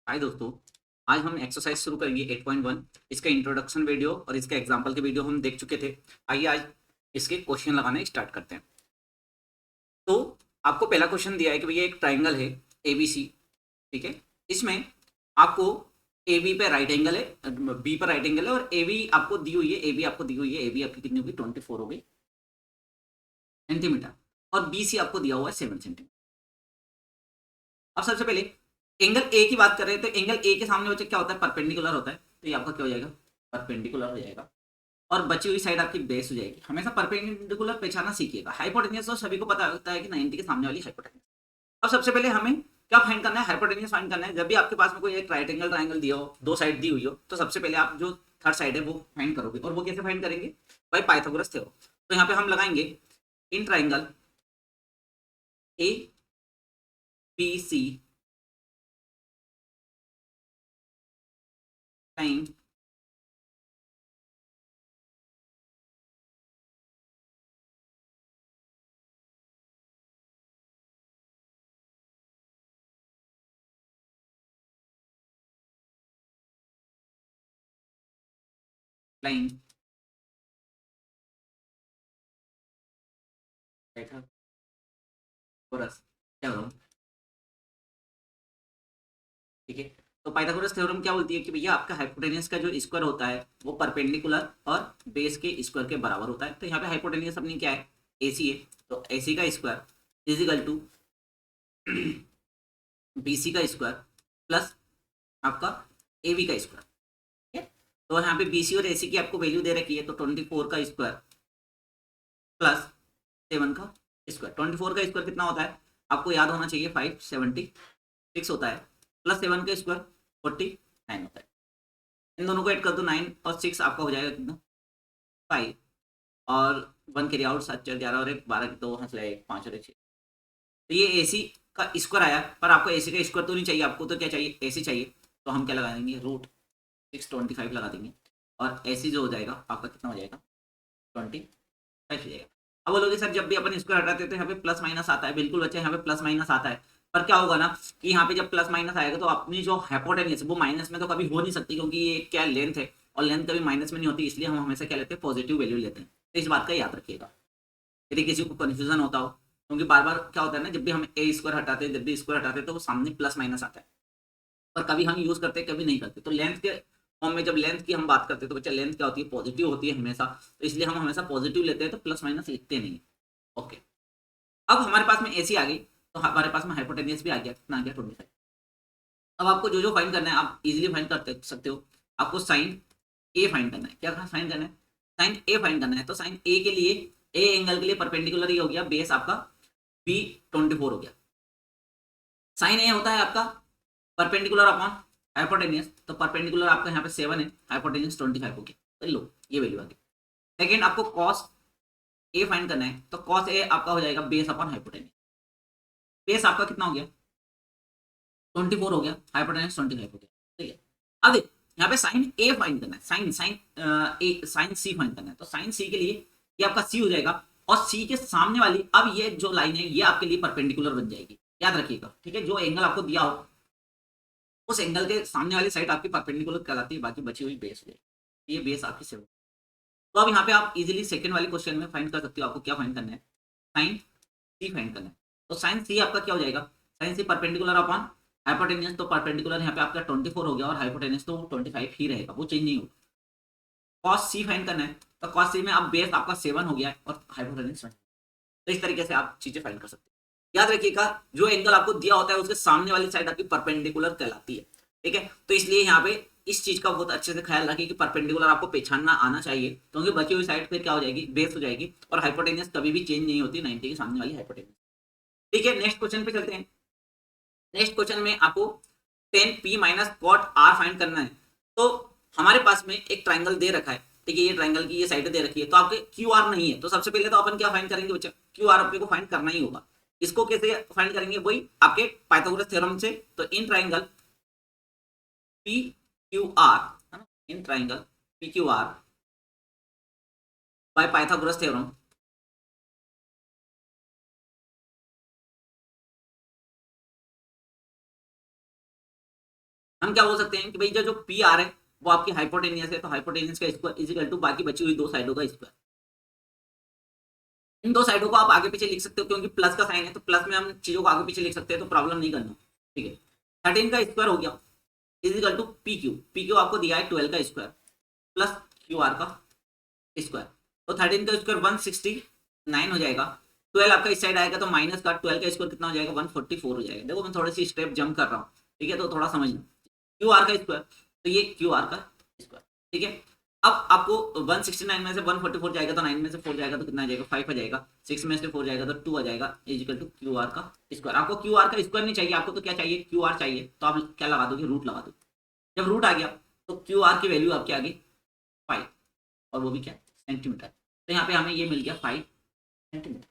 हाय दोस्तों। आज हम एक्सरसाइज शुरू करेंगे 8.1। इसका इंट्रोडक्शन वीडियो और इसका एग्जाम्पल के वीडियो हम देख चुके थे। आइए आज इसके क्वेश्चन लगाने स्टार्ट करते हैं। तो आपको पहला क्वेश्चन दिया है कि भैया एक ट्राइंगल है ABC। ठीक है, इसमें आपको AB पे राइट एंगल है, बी पर राइट एंगल है और AB आपको दी हुई है। AB आपको दी हुई है, AB आपकी कितनी होगी 24 होगी सेंटीमीटर, और BC आपको दिया हुआ है 7 सेंटीमीटर। अब सबसे पहले एंगल ए की बात कर रहे हैं, तो एंगल ए के सामने बच्चे क्या होता है, परपेंडिकुलर होता है। तो ये आपका क्या हो जाएगा, परपेंडिकुलर हो जाएगा। और बची हुई साइड आपकी बेस हो जाएगी। हमेशा परपेंडिकुलर पहचाना सीखिएगा। हाइपोटेन्यूज तो सभी को पता होता है कि 90 के सामने वाली हाइपोटेन्यूज। अब सबसे पहले हमें क्या फाइंड करना है, हाइपोटेन्यूज फाइंड करना है। जब भी आपके पास में कोई एक राइट एंगल ट्राइंगल दिया हो, दो साइड दी हुई हो, तो सबसे पहले आप जो थर्ड साइड है वो फाइंड करोगे। और वो कैसे फाइंड करेंगे, भाई पाइथागोरस थ्योरम। तो यहाँ पे हम लगाएंगे in triangle ABC time line Pythagoras theorem. ठीक है, तो पाइथागोरस थ्योरम क्या बोलती है कि भैया आपका हाइपोटेन्यूज का जो स्क्वायर होता है वो परपेंडिकुलर और बेस के स्क्वायर के बराबर होता है। तो यहाँ पे हाइपोटेन्यूज अपनी क्या है, AC है। तो AC का स्क्वायर इजिकल टू BC का स्क्वायर प्लस आपका AB का स्क्वायर। ठीक है, तो यहाँ पे BC और AC की आपको वैल्यू दे रखी है। तो 24 का स्क्वायर प्लस 7 का स्क्वायर। 24 का स्क्वायर कितना होता है, आपको याद होना चाहिए, 576 होता है। प्लस 7 का स्क्वायर 49 होता है। इन दोनों को ऐड कर दो, 9 और 6 आपका हो जाएगा कितना, 5। और 1 कैरी आउट, 7 4 11 और एक 12 दो वहाँ से एक 5 और एक 6। तो ये AC का स्क्वायर आया। पर आपको AC का स्क्वायर तो नहीं चाहिए, आपको तो क्या चाहिए, AC चाहिए। तो हम क्या लगा देंगे, √625 लगा देंगे। और AC जो हो जाएगा आपका कितना हो जाएगा, 25 हो जाएगा। अब बोलोगे सर जब भी अपन स्क्वायर हटाते हैं तो यहाँ पे प्लस माइनस आता है। बिल्कुल बच्चे, यहाँ पे प्लस माइनस आता है। पर क्या होगा ना कि यहाँ पे जब प्लस माइनस आएगा तो अपनी जो हाइपोटेन्यूज वो माइनस में तो कभी हो नहीं सकती, क्योंकि ये क्या लेंथ है और लेंथ कभी माइनस में नहीं होती। इसलिए हम हमेशा क्या लेते हैं, पॉजिटिव वैल्यू लेते हैं। तो इस बात का याद रखिएगा यदि किसी को कंफ्यूजन होता हो, क्योंकि बार बार क्या होता है ना, जब भी हम ए स्क्वायर हटाते हैं, जब भी स्क्वायर हटाते हैं तो वो सामने प्लस माइनस आता है। पर कभी हम यूज करते हैं, कभी नहीं करते। तो लेंथ के फॉर्म में जब लेंथ की हम बात करते हैं तो बच्चा लेंथ क्या होती है, पॉजिटिव होती है हमेशा। तो इसलिए हम हमेशा पॉजिटिव लेते हैं, तो प्लस माइनस लिखते नहीं। ओके, अब हमारे पास में AC आ गई, तो हमारे पास में हाइपोटेन्यूज भी आ गया। कितना आ गया, 25। अब आपको जो जो फाइंड करना है आप इजीली फाइंड कर सकते हो। आपको साइन A फाइंड करना है। क्या फाइंड करना है, साइन A फाइंड करना है। तो साइन A के लिए, A एंगल के लिए परपेंडिकुलर ही हो गया, बेस आपका B24 हो गया। साइन A होता है आपका परपेंडिकुलर अपॉन हाइपोटेन्यूज। तो परपेंडिकुलर आपका यहाँ पे 7 है, हाइपोटेन्यूज 25 हो गया। तो लो ये वैल्यू आ गई। सेकेंड आपको कॉस A फाइंड करना है। तो कॉस A आपका हो जाएगा बेस अपॉन हाइपोटेन्यूज। बेस आपका कितना हो गया, 24 हो गया, हाइपोटेन्यूज 25 हो गया। ठीक है, अब देख यहाँ पे साइन ए फाइंड करना है, साइन साइन ए साइन सी फाइंड करना है। तो साइन सी के लिए ये आपका सी हो जाएगा। और सी के सामने वाली अब ये जो लाइन है ये आपके लिए परपेंडिकुलर बन जाएगी, याद रखिएगा। ठीक है, जो एंगल आपको दिया हो उस एंगल के सामने वाली साइड आपकी परपेंडिकुलर कहलाती है, बाकी बची हुई बेस हो जाएगी। ये बेस आपकी सेवन। तो अब यहाँ पे आप इजीली सेकंड वाले क्वेश्चन में फाइंड कर सकते हो। आपको क्या फाइंड करना है, साइन सी फाइंड करना है। तो साइन सी आपका क्या हो जाएगा, sine C perpendicular upon hypotenuse. तो परपेंडिकुलर यहाँ पे आपका 24 हो गया और हाइपोटेन्यूज तो 25 ही रहेगा, वो चेंज नहीं होगा। कॉस सी फाइंड करना है। तो कॉस सी में अब बेस आपका 7 हो गया है और हाइपोटेन्यूज 20। तो इस तरीके से आप चीजें फाइंड कर सकते हैं। याद रखिएगा जो एंगल आपको दिया होता है उसके सामने वाली साइड आपकी परपेंडिकुलर कहलाती है। ठीक है, तो इसलिए यहाँ पे इस चीज का बहुत अच्छे से ख्याल रखिए कि परपेंडिकुलर आपको पहचानना आना चाहिए, क्योंकि बची हुई साइड फिर क्या हो जाएगी, बेस हो जाएगी। और हाइपोटेन्यूज कभी भी चेंज नहीं होती 90 के सामने वाली हाइपोटेन्यूज। ठीक है, नेक्स्ट क्वेश्चन पे चलते हैं। नेक्स्ट क्वेश्चन में आपको ten p minus cot r find करना है। तो हमारे पास में एक ट्राइंगल दे रखा है। ठीक है, ये ट्राइंगल की ये साइड दे रखी है, तो आपके क्यू आर नहीं है। तो सबसे पहले तो अपन क्या फाइंड करेंगे बच्चा, क्यू आर अपने को फाइंड करना ही होगा। इसको कैसे फाइंड करेंगे, वही आपके पाइथागोरस थ्योरम से। तो इन ट्राइंगल पी क्यू आर, है ना, इन triangle P Q are bye Pythagoras theorem हम क्या बोल सकते हैं कि भाई जो पी आर है वो आपकी हाइपोटेनियस है, तो हाइपोटेनियस का स्क्वायर इज इक्वल टू बाकी बची हुई दो साइडों का स्क्वायर। इन दो साइडों को आप आगे पीछे लिख सकते हो, क्योंकि प्लस का साइन है तो प्लस में हम चीजों को आगे पीछे लिख सकते हैं, तो प्रॉब्लम नहीं करना। ठीक है, 13 का स्क्वायर हो गया is equal to P q आपको दिया है 12 का स्क्वायर प्लस क्यू आर का स्क्वायर। तो 13 का स्क्वायर 169 हो जाएगा, 12 आपका इस साइड आएगा तो माइनस का 12 का स्क्वायर कितना हो जाएगा 144 हो जाएगा। देखो मैं थोड़ी सी स्टेप जंप कर रहा हूँ, ठीक है, तो थोड़ा समझना। क्यू आर का स्क्वायर, तो ये क्यू आर का स्क्वायर, ठीक है। अब आपको 169 में से 144 जाएगा तो 9 में से 4 जाएगा तो कितना आ जाएगा 5 आ जाएगा, 6 में से 4 जाएगा तो 2 आ जाएगा, is equal to q are का स्क्वायर। आपको क्यू आर का स्क्वायर नहीं चाहिए, आपको तो क्या चाहिए क्यू आर चाहिए, तो आप क्या लगा दोगे रूट लगा दोगे। जब रूट आ गया तो क्यू आर की वैल्यू आपके आगे 5, और वो भी क्या सेंटीमीटर, तो यहाँ पे हमें ये मिल गया 5 सेंटीमीटर।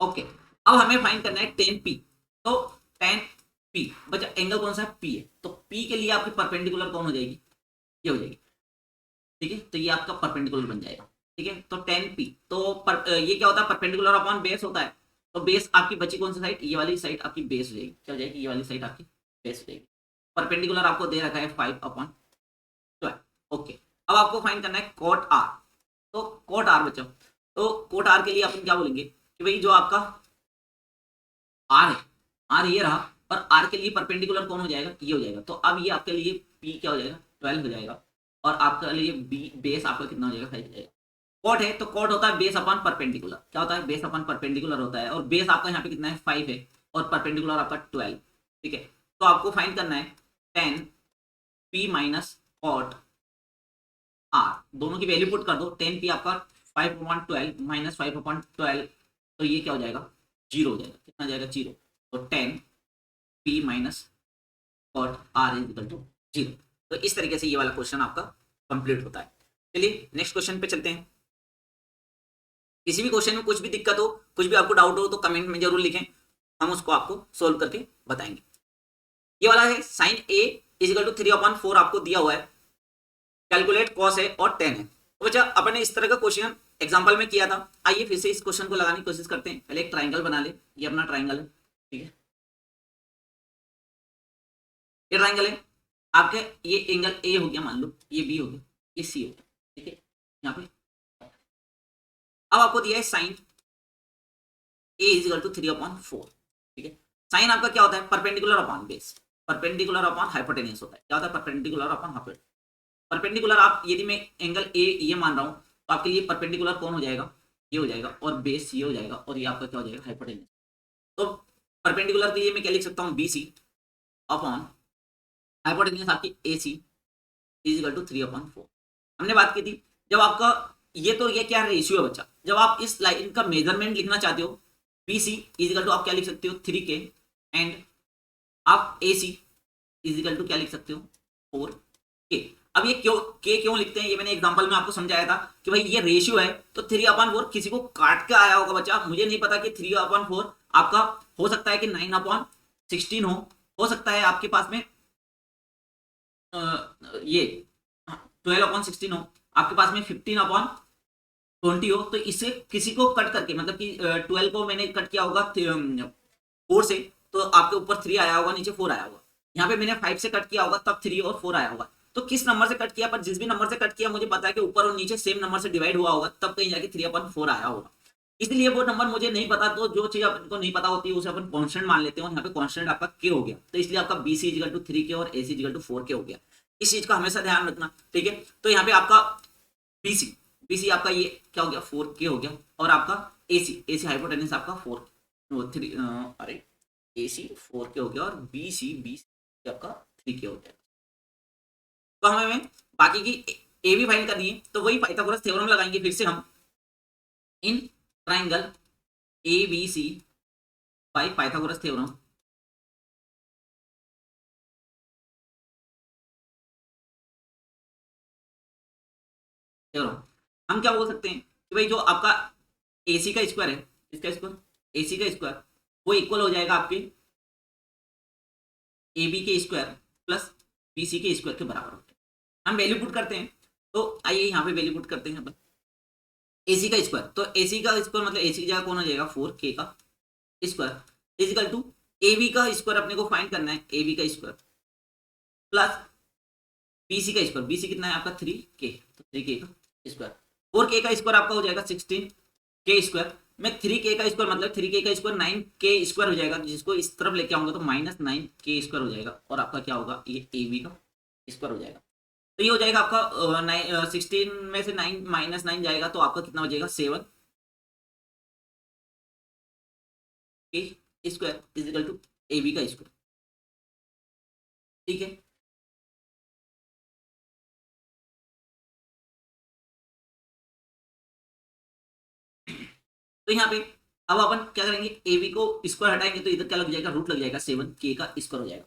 ओके, अब हमें फाइंड करना है 10p, तो 10p बचा एंगल कौन सा है p है, तो p के लिए आपकी परपेंडिकुलर कौन हो जाएगी, ये हो जाएगी। ठीक है, तो ये आपका परपेंडिकुलर बन जाएगा। ठीक है, तो 10p तो ये क्या होता है परपेंडिकुलर अपॉन बेस होता है, तो बेस आपकी बची कौन सी साइड, ये वाली साइड आपकी बेस हो जाएगी, क्या हो जाएगी ये वाली साइड आपकी बेस हो जाएगी। परपेंडिकुलर आपको दे रखा है 5/12। ओके, अब आपको फाइंड करना है कॉट आर, तो कॉट आर बच्चों, तो कॉट आर के लिए अपन क्या बोलेंगे कि भाई जो आपका आर है, आर ये रहा, और आर के लिए परपेंडिकुलर कौन हो जाएगा ये हो जाएगा, तो अब ये आपके लिए पी क्या हो जाएगा 12 हो जाएगा, और आपके लिए बी बेस आपका कितना हो जाएगा 5 हो जाएगा। कॉट है तो कॉट होता है बेस अपॉन परपेंडिकुलर, क्या होता है बेस अपॉन परपेंडिकुलर होता है, और बेस आपका यहाँ पे कितना है 5 है, और परपेंडिकुलर आपका 12। ठीक है, तो आपको फाइंड करना है 10p माइनस कॉट आर, दोनों की वैल्यू पुट कर दो, 10p आपका 5/12 माइनस 5/12, तो ये क्या हो जाएगा 0 हो जाएगा, कितना जाएगा 0, तो 10p minus cot r is equal to 0। तो इस तरीके से ये वाला क्वेश्चन आपका कंप्लीट होता है। चलिए नेक्स्ट क्वेश्चन पे चलते हैं। किसी भी क्वेश्चन में कुछ भी दिक्कत हो, कुछ भी आपको डाउट हो तो कमेंट में जरूर लिखें, हम उसको आपको सोल्व करके बताएंगे। ये वाला है sine A is equal to 3/4 आपको दिया हुआ है, कैलकुलेट कॉस है और टेन है। तो बच्चा अपन ने इस तरह का क्वेश्चन एग्जांपल में किया था, आइए फिर से इस क्वेश्चन को लगाने की कोशिश करते हैं। पहले एक ट्राइंगल बना ले, ये अपना ट्राइंगल है, ठीक है, ये ट्राइंगल है आपके, ये एंगल ए हो गया मान लो, ये बी हो गया, ये सी हो गया, ठीक है यहाँ पे। अब आपको दिया है sine A is equal to 3/4, ठीक है। साइन आपका क्या होता है perpendicular upon base, perpendicular upon hypotenuse होता है, क्या होता है परपेंडिकुलर अपॉन हाइपोटेन्यूज। परपेंडिकुलर आप यदि मैं एंगल ए ये मान रहा हूं तो आपके लिए परपेंडिकुलर कौन हो जाएगा ये हो जाएगा, और बेस ये हो जाएगा, और ये आपका क्या हो जाएगा हाइपोटेन्यूज। तो परपेंडिकुलर के लिए मैं क्या लिख सकता हूँ BC अपॉन हाइपोटेन्यूज आपकी AC इज इक्वल टू 3/4। हमने बात की थी जब आपका ये क्या रेशियो है बच्चा, जब आप इस लाइन का मेजरमेंट लिखना चाहते हो BC इज इक्वल टू आप क्या लिख सकते हो 3K, एंड आप AC इज इक्वल टू क्या लिख सकते हो 4K। अब ये क्यों लिखते हैं, ये मैंने एग्जांपल में आपको समझाया था कि भाई ये रेशियो है, तो 3/4 किसी को काट के आया होगा बच्चा, मुझे नहीं पता कि 3/4 आपका हो सकता है कि 9/16 हो सकता है आपके पास में ये 12/16 हो, आपके पास में 15/20 हो, तो इसे किसी को कट करके मतलब कि 12 को मैंने कट किया होगा 4 से, तो आपके ऊपर 3 आया होगा, नीचे 4 आया होगा। यहाँ पे मैंने 5 से कट किया होगा तब 3 और 4 आया होगा। तो किस नंबर से कट किया, पर जिस भी नंबर से कट किया मुझे पता है कि ऊपर और नीचे सेम नंबर से डिवाइड हुआ होगा, तब कहीं जाके 3/4 आया होगा। इसलिए वो नंबर मुझे नहीं पता, तो जो चीज अपन को नहीं पता होती है उसे अपन कांस्टेंट मान लेते हैं, और यहाँ पे कांस्टेंट आपका के हो गया, तो इसलिए आपका BC इक्वल टू 3K और AC इक्वल टू 4K हो गया। इस चीज का हमेशा ध्यान रखना, ठीक है। तो यहाँ पे आपका BC आपका ये क्या हो गया 4K हो गया, और आपका AC हाइपोटेन्यूज आपका 4 अरे AC 4K हो गया, और BC आपका 3K हो गया। तो हमें बाकी की ए भी फाइंड करनी है, तो वही पाइथागोरस थ्योरम लगाएंगे फिर से हम इन triangle ABC bye Pythagoras theorem. हम क्या बोल सकते हैं कि भाई जो आपका AC का स्क्वायर है, इसका स्क्वायर AC का स्क्वायर वो इक्वल हो जाएगा आपके AB के स्क्वायर प्लस BC के स्क्वायर के बराबर होता है। हम वैल्यू पुट करते हैं, तो आइए यहाँ पे वैल्यू पुट करते हैं अपन AC का स्क्वायर, तो AC का स्क्वायर मतलब AC की जगह कौन हो जाएगा 4K का स्क्वायर इजिकल टू AB का स्क्वायर अपने को फाइंड करना है, AB का स्क्वायर प्लस बीसी का स्क्वायर, बीसी कितना है आपका 3k, तो 3k का स्क्वायर, 4k का स्क्वायर आपका हो जाएगा 16k स्क्वायर में 3k का स्क्वायर मतलब 3k का स्क्वायर 9k स्क्वायर हो जाएगा, जिसको इस तरफ लेके आऊंगा तो -9k स्क्वायर हो जाएगा, और आपका क्या होगा ये ab का स्क्वायर हो जाएगा। तो ये हो जाएगा आपका 16 में से 9 -9 जाएगा तो आपका कितना हो जाएगा 7 के square is equal to ab का स्क्वायर। ठीक है, तो यहाँ पे अब अपन क्या करेंगे, ए बी को स्क्वायर हटाएंगे तो इधर क्या लग जाएगा, रूट लग जाएगा 7k का स्क्वायर हो जाएगा।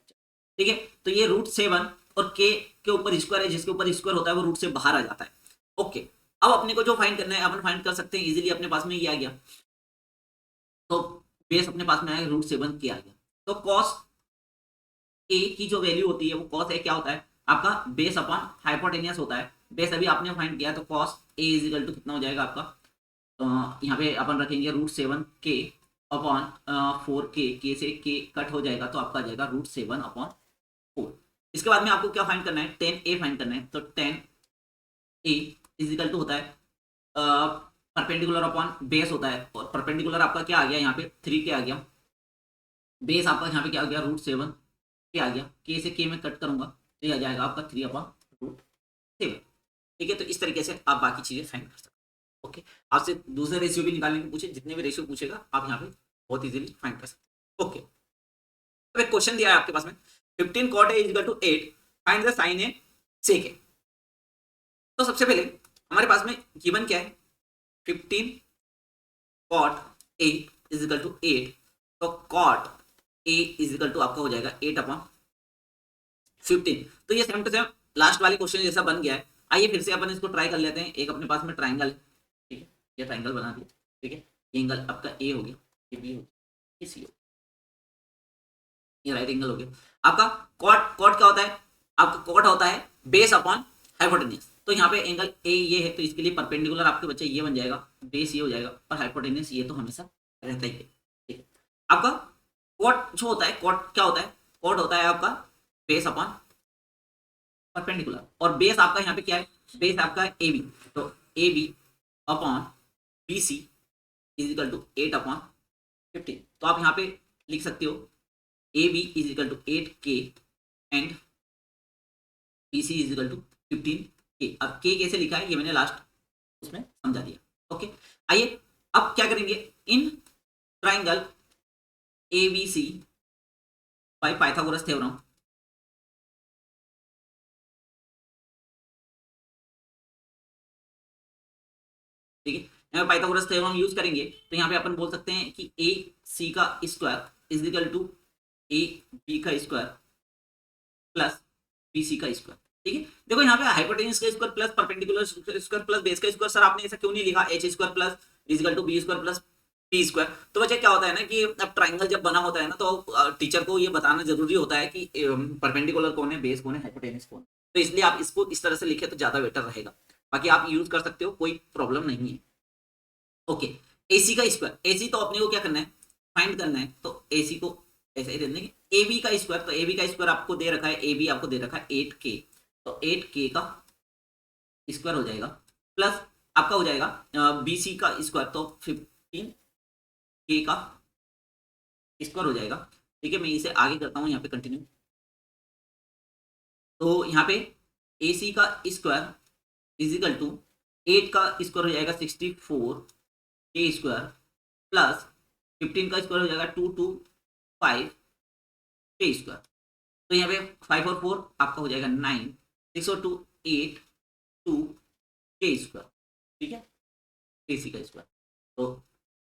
ठीक है, तो ये √7 और k के ऊपर स्क्वायर है, जिसके ऊपर स्क्वायर होता है वो रूट से बाहर आ जाता है। ओके, अब अपने को जो फाइंड करना है अपन फाइंड कर सकते हैं इजीली, अपने पास में ये आ गया, तो बेस अपने पास में आया √7k आ गया, तो कॉस ए की जो वैल्यू होती है वो कॉस ए क्या होता है आपका बेस अपॉन हाइपोटेनियस होता है। बेस अभी आपने फाइंड किया तो cos A is equal to कितना हो जाएगा आपका, यहाँ पे अपन रखेंगे √7k अपॉन 4k, के से k कट हो जाएगा तो आपका आ जाएगा √7 अपॉन 4। इसके बाद में आपको क्या फाइंड करना है, 10a फाइंड करना है, तो 10a इज इक्वल टू होता है परपेंडिकुलर अपॉन बेस होता है, और परपेंडिकुलर आपका क्या आ गया यहाँ पे 3k आ गया, बेस आपका यहाँ पे क्या आ गया √7k आ गया, k से k में कट करूंगा तो ये आ जाएगा आपका 3/√7। ठीक है, तो इस तरीके से आप बाकी चीजें फाइंड कर सकते हैं। ओके, आपसे दूसरे रेशियो भी निकालने को पूछे, जितने भी रेशियो पूछेगा आप यहाँ पे बहुत इजीली फाइंड कर सकते हैं। ओके, अब एक क्वेश्चन दिया है आपके पास में, 15 cot a is equal to 8, find the sin a sec a। तो सबसे पहले हमारे पास में गिवन क्या है, 15 cot a is equal to 8, तो cot a is equal to आपका हो जाएगा 8/15। तो ये सेम टू सेम लास्ट वाले क्वेश्चन जैसा बन गया है। आइए फिर से अपन इसको ट्राई कर लेते हैं। एक अपने पास में ट्राइंगल है, ठीक है, ये ट्राइंगल बना दिया, ठीक है, ये एंगल आपका ए हो गया, ये बी हो गया, ये सी हो गया, ये राइट एंगल हो गया। आपका कॉट, कॉट क्या होता है, आपका कॉट होता है बेस अपॉन हाइपोटेनियस। तो यहाँ पे एंगल ए ये है, तो इसके लिए परपेंडिकुलर आपके बच्चे ये बन जाएगा, बेस ये हो जाएगा, और हाइपोटेनियस ये तो हमेशा रहता ही है। ठीक है, आपका कॉट जो होता है, कॉट क्या होता है, कॉट होता है आपका बेस अपॉन परपेंडिकुलर, और बेस आपका यहाँ पे क्या है, बेस आपका है ए बी, तो A B upon B C is equal to 8/15। तो आप यहाँ पे लिख सकते हो A B is equal to 8k and B C is equal to 15k। अब k कैसे लिखा है ये मैंने लास्ट उसमें समझा दिया। ओके, आइए अब क्या करेंगे, in triangle A B C by Pythagoras theorem, ठीक है, यहाँ पाइथागोरस थ्योरम यूज करेंगे तो यहाँ पे अपन बोल सकते हैं कि ए सी का square is equal to A B का स्क्वायर प्लस बी सी का स्क्वायर। ठीक है, देखो यहाँ पे हाइपोटेन्यूज का square plus perpendicular square plus base का स्क्वायर, सर आपने ऐसा क्यों नहीं लिखा h square plus is equal to b square plus p square. तो वजह क्या होता है ना कि अब ट्राइंगल जब बना होता है ना तो टीचर को ये बताना जरूरी होता है कि परपेंडिकुलर कौन है, बेस कौन है, हाइपोटेन्यूज कौन है, तो इसलिए आप इसको इस तरह से लिखे तो ज्यादा बेटर रहेगा। बाकी आप यूज कर सकते हो, कोई प्रॉब्लम नहीं है। ओके, एसी का स्क्वायर, एसी तो अपने को क्या करना है, फाइंड करना है, तो एसी को ऐसे ही देंगे, ए बी का स्क्वायर, तो ए बी का स्क्वायर आपको दे रखा है, ए बी आपको दे रखा है 8k, तो 8k का स्क्वायर हो जाएगा प्लस आपका हो जाएगा बी सी का स्क्वायर, तो 15k का स्क्वायर हो जाएगा। ठीक है, मैं इसे आगे करता हूँ यहाँ पे कंटिन्यू, तो यहाँ पे ए सी का स्क्वायर इजिकल टू 8 का स्क्वायर हो जाएगा 64k स्क्वायर प्लस 15 का स्क्वायर हो जाएगा 225k स्क्वायर। तो यहाँ पे 5 और 4 आपका हो जाएगा 9, 6 और 2 8, 2k स्क्वायर। ठीक है, एसी का स्क्वायर, तो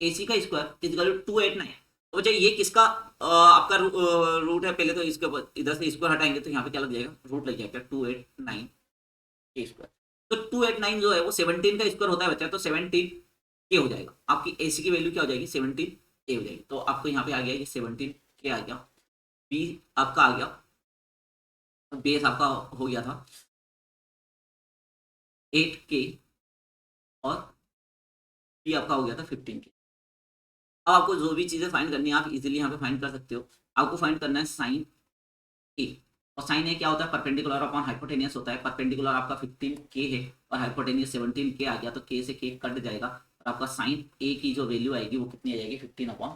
एसी का स्क्वायर इजिकल टू 289। तो बच्चा ये किसका आपका रूट है, पहले तो इसके इधर से स्क्वायर हटाएंगे तो यहाँ पे क्या लग जाएगा, रूट लग जाएगा 289k स्क्वायर। तो 289 जो है वो 17 का स्क्वायर होता है बच्चा, तो 17k हो जाएगा, आपकी एसी की वैल्यू क्या हो जाएगी 17k हो जाएगी। तो आपको यहाँ पे आ गया ये 17k आ गया, बी आपका आ गया, बेस आपका हो गया था 8k और बी आपका हो गया था 15k। अब आपको जो भी चीजें फाइंड करनी है आप इजीली यहाँ पे फाइंड कर सकते हो। आपको फाइंड करना है साइन ए, और साइन ए क्या होता है, परपेंडिकुलर अपॉन हाइपोटेनियस होता है। परपेंडिकुलर आपका 15k है और हाइपोटेनियस 17k आ गया, तो k से k कट जाएगा और आपका साइन ए की जो वैल्यू आएगी वो कितनी आ जाएगी, 15 अपॉन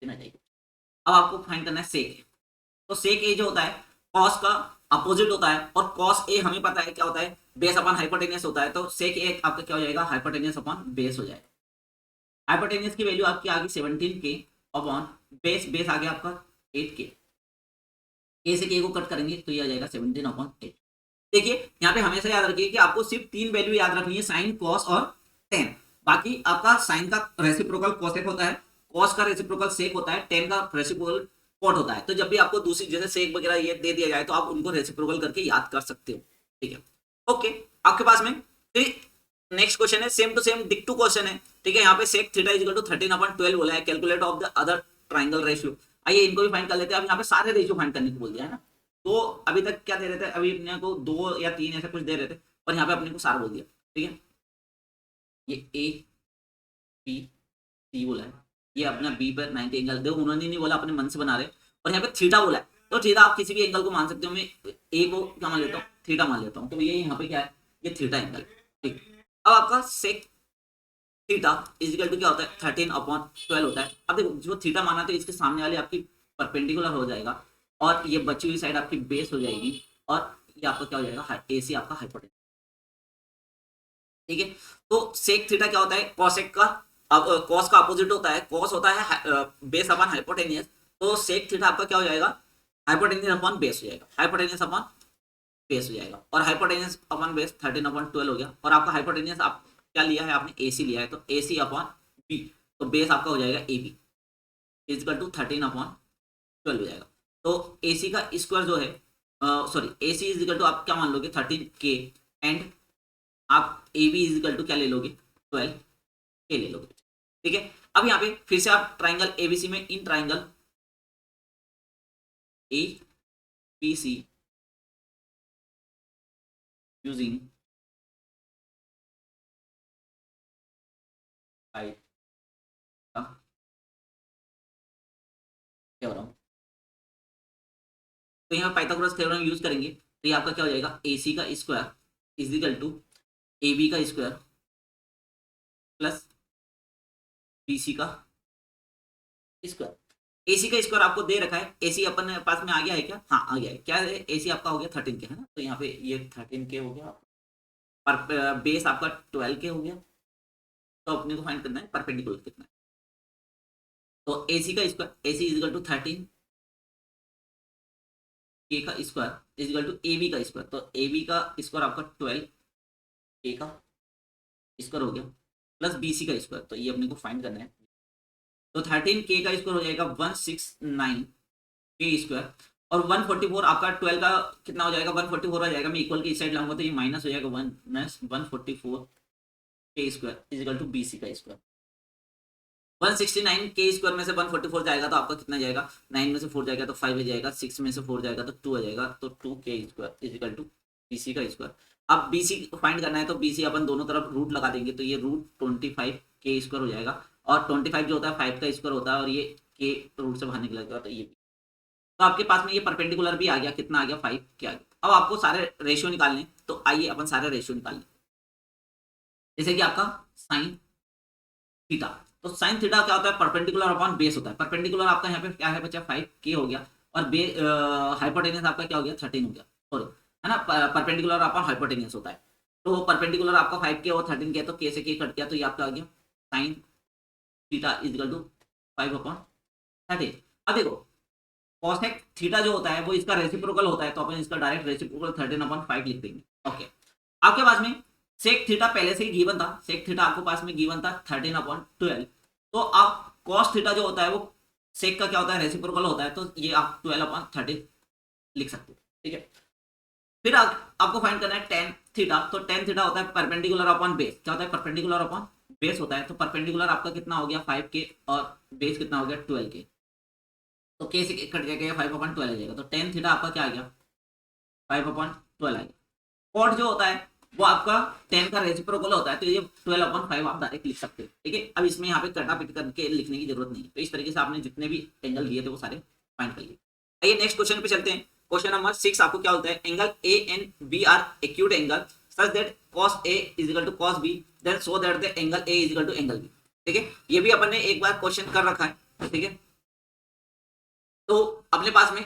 आ जाएगी। अब आपको फाइंड करना है सेक ए। तो सेक ए जो होता है कॉस का अपोजिट होता है, और कॉस ए हमें पता है क्या होता है, बेस अपॉन हाइपोटेनियस होता है। तो सेक ए आपका क्या हो जाएगा, हाइपोटेनियस अपॉन बेस हो जाएगा। हाइपोटेनियस की वैल्यू आपकी आ गई 17k अपॉन बेस, बेस आ गया आपका 8k, के से के को कट करेंगे तो ये आ जाएगा 17 अपॉन 8। देखिए यहाँ पे हमेशा याद रखिए कि आपको सिर्फ 3 वैल्यू याद रखनी है, साइन कॉस और टेन। बाकी आपका साइन का रेसिप्रोकल कोसेक होता है, कॉस का रेसिप्रोकल सेक होता है, टेन का रेसिप्रोकल कॉट होता है। तो जब भी आपको दूसरी जैसे सेक वगैरह ये दे दिया जाए तो आप उनको रेसिप्रोकल करके याद कर सकते हो। ठीक है, ओके। आपके पास में फिर नेक्स्ट क्वेश्चन है, सेम टू सेम डिक टू क्वेश्चन है। ठीक है, यहाँ पे सेक थीटा इक्वल टू 13/12 बोला है, calculate of the other triangle ratio. आइए इनको भी फाइंड कर लेते हैं। अब यहाँ पे सारे रेशियो फाइंड करने को बोल दिया है ना, तो अभी तक क्या दे रहे थे, अभी अपने को 2 या 3 ऐसा कुछ दे रहे थे, और यहाँ पे अपने को सारा बोल दिया। ठीक है, ये ए बी सी बोला है, ये अपना बी पर 90 एंगल, देखो उन्होंने नहीं बोला, अपने मन से बना रहे। और यहाँ पे थीटा बोला है, तो थीटा आप किसी भी एंगल को मान सकते हो। मैं ए को क्या मान लेता हूँ, थीटा मान लेता हूँ। तो ये यहाँ पे क्या है, ये थीटा एंगल। ठीक, अब आपका सेक थीटा इजिकल टू क्या होता है, 13/12 होता है। अब देखो जो थीटा माना तो इसके सामने वाली आपकी परपेंडिकुलर हो जाएगा, और ये बची हुई साइड आपकी बेस हो जाएगी, और ये आपका क्या हो जाएगा, ए सी आपका हाइपोटेन्यूस। ठीक है, तो सेक थीटा क्या होता है, कॉसेक का, अब कॉस का अपोजिट होता है, कॉस होता है बेस अपॉन हाइपोटेनियस। तो सेक थीटा आपका क्या हो जाएगा, हाइपोटेनियस अपॉन बेस हो जाएगा, हाइपोटेनियस अपॉन बेस हो जाएगा। और हाइपोटेनियस अपॉन बेस 13/12 हो गया। और आपका हाइपोटेनियस आप क्या लिया है, आपने AC लिया है, तो AC अपॉन बी, तो बेस आपका हो जाएगा AB इजिकल टू 13/12 हो जाएगा। तो AC का स्क्वायर जो है, सॉरी AC इजिकल टू आप क्या मान लोगे, 13k, एंड आप AB इजिकल टू क्या ले लोगे, 12k ले लोगे। ठीक है, अब यहाँ पे फिर से आप ट्राइंगल ABC में, इन ट्राइंगल ABC यूजिंग क्या हो रहा हूँ, तो यहाँ पाइथागोरस थ्योरम यूज करेंगे। तो ये आपका क्या हो जाएगा, AC का स्क्वायर इजिकल टू AB का स्क्वायर प्लस BC का स्क्वायर। AC का स्क्वायर आपको दे रखा है, AC अपन पास में आ गया है क्या, हाँ आ गया है। क्या है, AC आपका हो गया 13k है ना, तो यहाँ पे ये 13k हो गया, पर बेस आपका 12k हो गया। तो अपने को फाइंड करना है परपेंडिकुलर कितना है। तो AC का square, AC is equal to 13k का स्क्वायर इजिकल टू AB का स्क्वायर। तो AB का स्क्वायर आपका 12k का स्क्वायर हो गया, प्लस BC का स्क्वायर। तो ये अपने को फाइंड करना है। तो 13k का स्क्वायर हो जाएगा 169k स्क्वायर, और 144 आपका 12 का कितना हो जाएगा, 144 आ जाएगा। मैं इक्वल के इस साइड लाऊंगा तो ये माइनस हो जाएगा, 144k square is equal to BC का स्क्वायर। 169k स्क्वायर में से 144 जाएगा तो आपका कितना जाएगा, 9 में से 4 जाएगा तो 5 आ जाएगा, 6 में से 4 जाएगा तो 2 आ जाएगा, तो 2k square is equal to BC का स्क्वायर। अब BC फाइंड करना है, तो BC अपन दोनों तरफ रूट लगा देंगे, तो ये रूट 25k स्क्वायर हो जाएगा। और 25 जो होता है 5 का स्क्वायर होता है, और ये k रूट से बाहर निकलेगा, तो ये भी। तो आपके पास में ये परपेंडिकुलर भी आ गया, कितना आ गया, 5 आ गया। अब आपको सारे रेशियो निकालने, तो आइए अपन सारे रेशियो निकाल लें। जैसे कि आपका साइन थीटा, तो साइन थीटा क्या होता है, परपेंडिकुलर अपॉन बेस होता है। परपेंडिकुलर आपका यहाँ पे क्या है बच्चा, 5k हो गया, और हाइपोटेनियस आपका क्या हो गया, 13 हो गया, सॉरी है ना, परपेंडिकुलर अपॉन हाइपोटेनियस होता है। तो परपेंडिकुलर आपका 5k और 13k, तो k से k कट गया, तो ये आपका आ गया साइन थीटा इजिकल टू 5/13। अब देखो कॉसेक थीटा जो होता है वो इसका रेसिप्रोकल होता है, तो अपन इसका डायरेक्ट रेसिप्रोकल 13/5 लिख देंगे। ओके, आपके पास में सेक थीटा पहले से ही गिवन था, सेक थीटा आपके पास में गिवन था 13/12। तो आप कॉस थीटा जो होता है वो सेक का क्या होता है, रेसिप्रोकल होता है, तो ये आप 12/13 लिख सकते हो। ठीक है, फिर आपको फाइंड करना है टेन थीटा। तो टेन थीटा होता है परपेंडिकुलर अपॉन बेस, क्या होता है, परपेंडिकुलर अपॉन बेस होता है। तो परपेंडिकुलर आपका कितना हो गया, 5k, और बेस कितना हो गया, 12k। तो k से कट जाएगा, 5/12 आ जाएगा। तो टेन थीटा आपका क्या आ गया, 5/12 आ गया। कॉट जो होता है वो आपका 10 का रेसिप्रोकल होता है, तो ये 12/5 आप डायरेक्ट लिख सकते हो। ठीक है, अब इसमें यहाँ पे कटापिट करके लिखने की जरूरत नहीं है। तो इस तरीके से आपने जितने भी एंगल लिए थे वो सारे फाइंड कर लिए। आइए नेक्स्ट क्वेश्चन पे चलते हैं। क्वेश्चन नंबर 6 आपको क्या होता है, angle A and B are acute angle such that cos A is equal to cos B then so that the angle A is equal to angle B। ठीक है, ये भी अपन ने एक बार क्वेश्चन कर रखा है। ठीक है, तो अपने पास में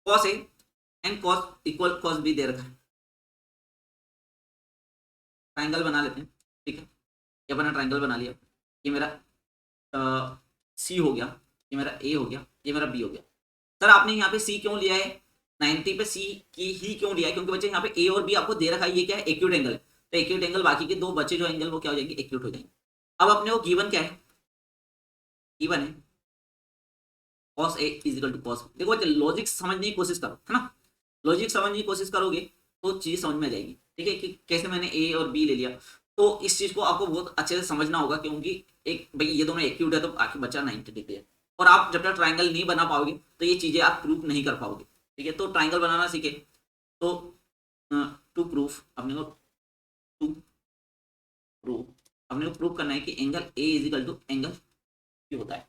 cos A and cos equal cos B दे रखा है, ट्राइंगल बना लेते हैं। ठीक है, ये अपना ट्राइंगल बना लिया, ये मेरा सी हो गया, ये मेरा ए हो गया, ये मेरा बी हो गया। सर आपने यहाँ पे सी क्यों लिया है, 90 पे सी की ही क्यों लिया है, क्योंकि बच्चे यहाँ पे ए और बी आपको दे रखा है, ये क्या है एक्यूट एंगल है, तो एक्यूट एंगल बाकी के दो बच्चे जो एंगल वो क्या हो जाएंगे, एक्यूट हो जाएंगे। अब अपने को गिवन क्या है, गिवन है cos A is equal to cos B। देखो बच्चे लॉजिक समझने की कोशिश करो, है ना, लॉजिक समझने की कोशिश करोगे तो चीज समझ में आ जाएगी। ठीक है, कि कैसे मैंने ए और बी ले लिया, तो इस चीज को आपको बहुत अच्छे से समझना होगा, क्योंकि एक भाई ये दोनों एक्यूट है तो आखिर बच्चा 90 डिग्री है, और आप जब तक ट्राइंगल नहीं बना पाओगे तो ये चीजें आप प्रूफ नहीं कर पाओगे। ठीक है, तो ट्राइंगल बनाना सीखे, तो टू प्रूफ अपने को टू प्रूफ अपने को प्रूफ करना है कि angle A is equal to angle B होता है।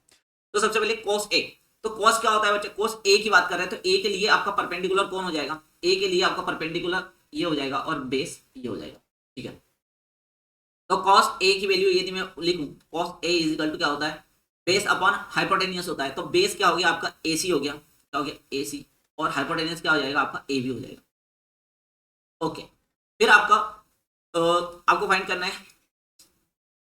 तो सबसे पहले cos A, तो cos क्या होता है बच्चे, cos A की बात कर रहे हैं, तो A के लिए आपका परपेंडिकुलर कौन हो जाएगा, A के लिए आपका परपेंडिकुलर ये हो जाएगा और बेस ये हो जाएगा। ठीक है, तो cos A की वैल्यू यदि मैं लिखूं, cos A is equal to क्या होता है, बेस अपॉन हाइपोटेनियस होता है, तो बेस क्या हो गया आपका AC हो गया, क्या हो गया AC, और हाइपोटेनियस क्या हो जाएगा आपका AB हो जाएगा। ओके, फिर आपका आपको फाइंड करना है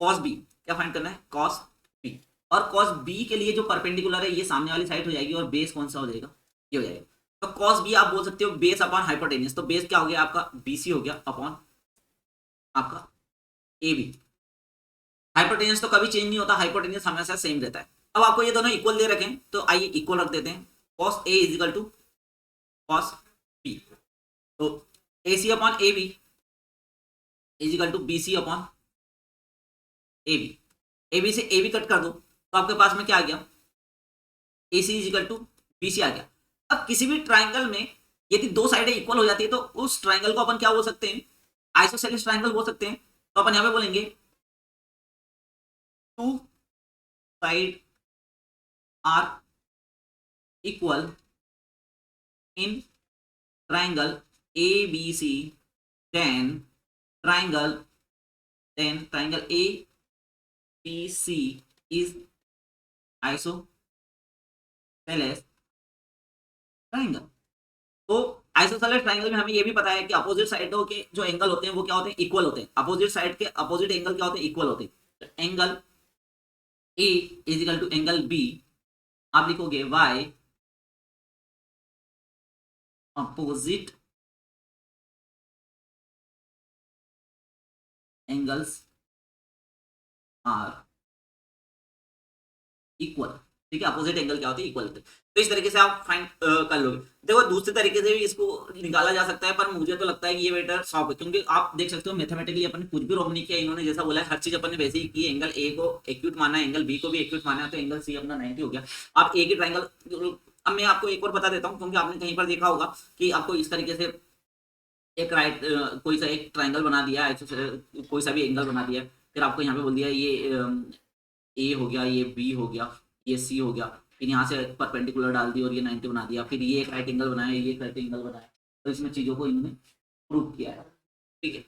cos B, क्या फाइंड करना है cos B, और cos B के लिए जो परपेंडिकुलर है ये सामने वाली साइड हो जाएगी, और बेस कौन सा हो जाएगा, ये हो जाएगा। तो cos B आप बोल सकते हो बेस अपॉन हाइपोटेनियस, तो बेस क्या हो गया आपका BC हो गया अपॉन आपका AB। हाइपोटेनियस तो कभी चेंज नहीं होता, हाइपोटेनियस हमेशा सेम रहता है। अब आपको ये दोनों इक्वल दे रखे हैं, तो आइए इक्वल रख देते हैं, cos A is equal to cos B, तो AC upon AB is equal to BC upon AB। AB से AB कट कर दो तो आपके पास में क्या आ गया, AC is equal to BC आ गया। अब किसी भी ट्राइंगल में यदि दो साइडें इक्वल हो जाती है तो उस ट्राइंगल को अपन क्या बोल सकते हैं, आइसोसेलेस ट्राइंगल बोल सकते हैं। तो अपन यहां पे बोलेंगे two side are equal in triangle ABC, then triangle ABC is isosceles triangle. तो आइसोसेलेस ट्राइंगल में हमें ये भी पता है कि अपोजिट साइडों के जो एंगल होते हैं वो क्या होते हैं, इक्वल होते हैं, अपोजिट साइड के अपोजिट एंगल क्या होते हैं, इक्वल होते हैं। तो angle A is equal to angle B, आप लिखोगे y opposite angles are equal. ठीक है, अपोजिट एंगल क्या होते हैं, इक्वल होते हैं। तो इस तरीके से आप फाइंड कर लोगे। देखो दूसरे तरीके से भी इसको निकाला जा सकता है, पर मुझे तो लगता है कि ये बेटर सॉल्व है, क्योंकि आप देख सकते हो मैथमेटिकली अपन ने कुछ भी रॉन्ग नहीं किया, इन्होंने जैसा बोला है हर चीज अपन ने वैसे ही की। एंगल ए को एक्यूट माना है, एंगल बी को भी एक्यूट माना है, तो एंगल सी अपना 90 हो गया। आप एक ही ट्राइंगल, अब मैं आपको एक और बता देता हूँ, क्योंकि आपने कहीं पर देखा होगा कि आपको इस तरीके से एक राइट कोई सा एक ट्राइंगल बना दिया है, कोई सा भी एंगल बना दिया, फिर आपको यहाँ पे बोल दिया ये ए हो गया, ये बी हो गया, ये सी हो गया, फिर यहाँ से परपेंडिकुलर डाल दी और ये 90 बना दिया, फिर ये एक राइट एंगल बनाया, ये एक राइट एंगल बनाया। तो इसमें चीजों को इन्होंने प्रूव किया है। ठीक है,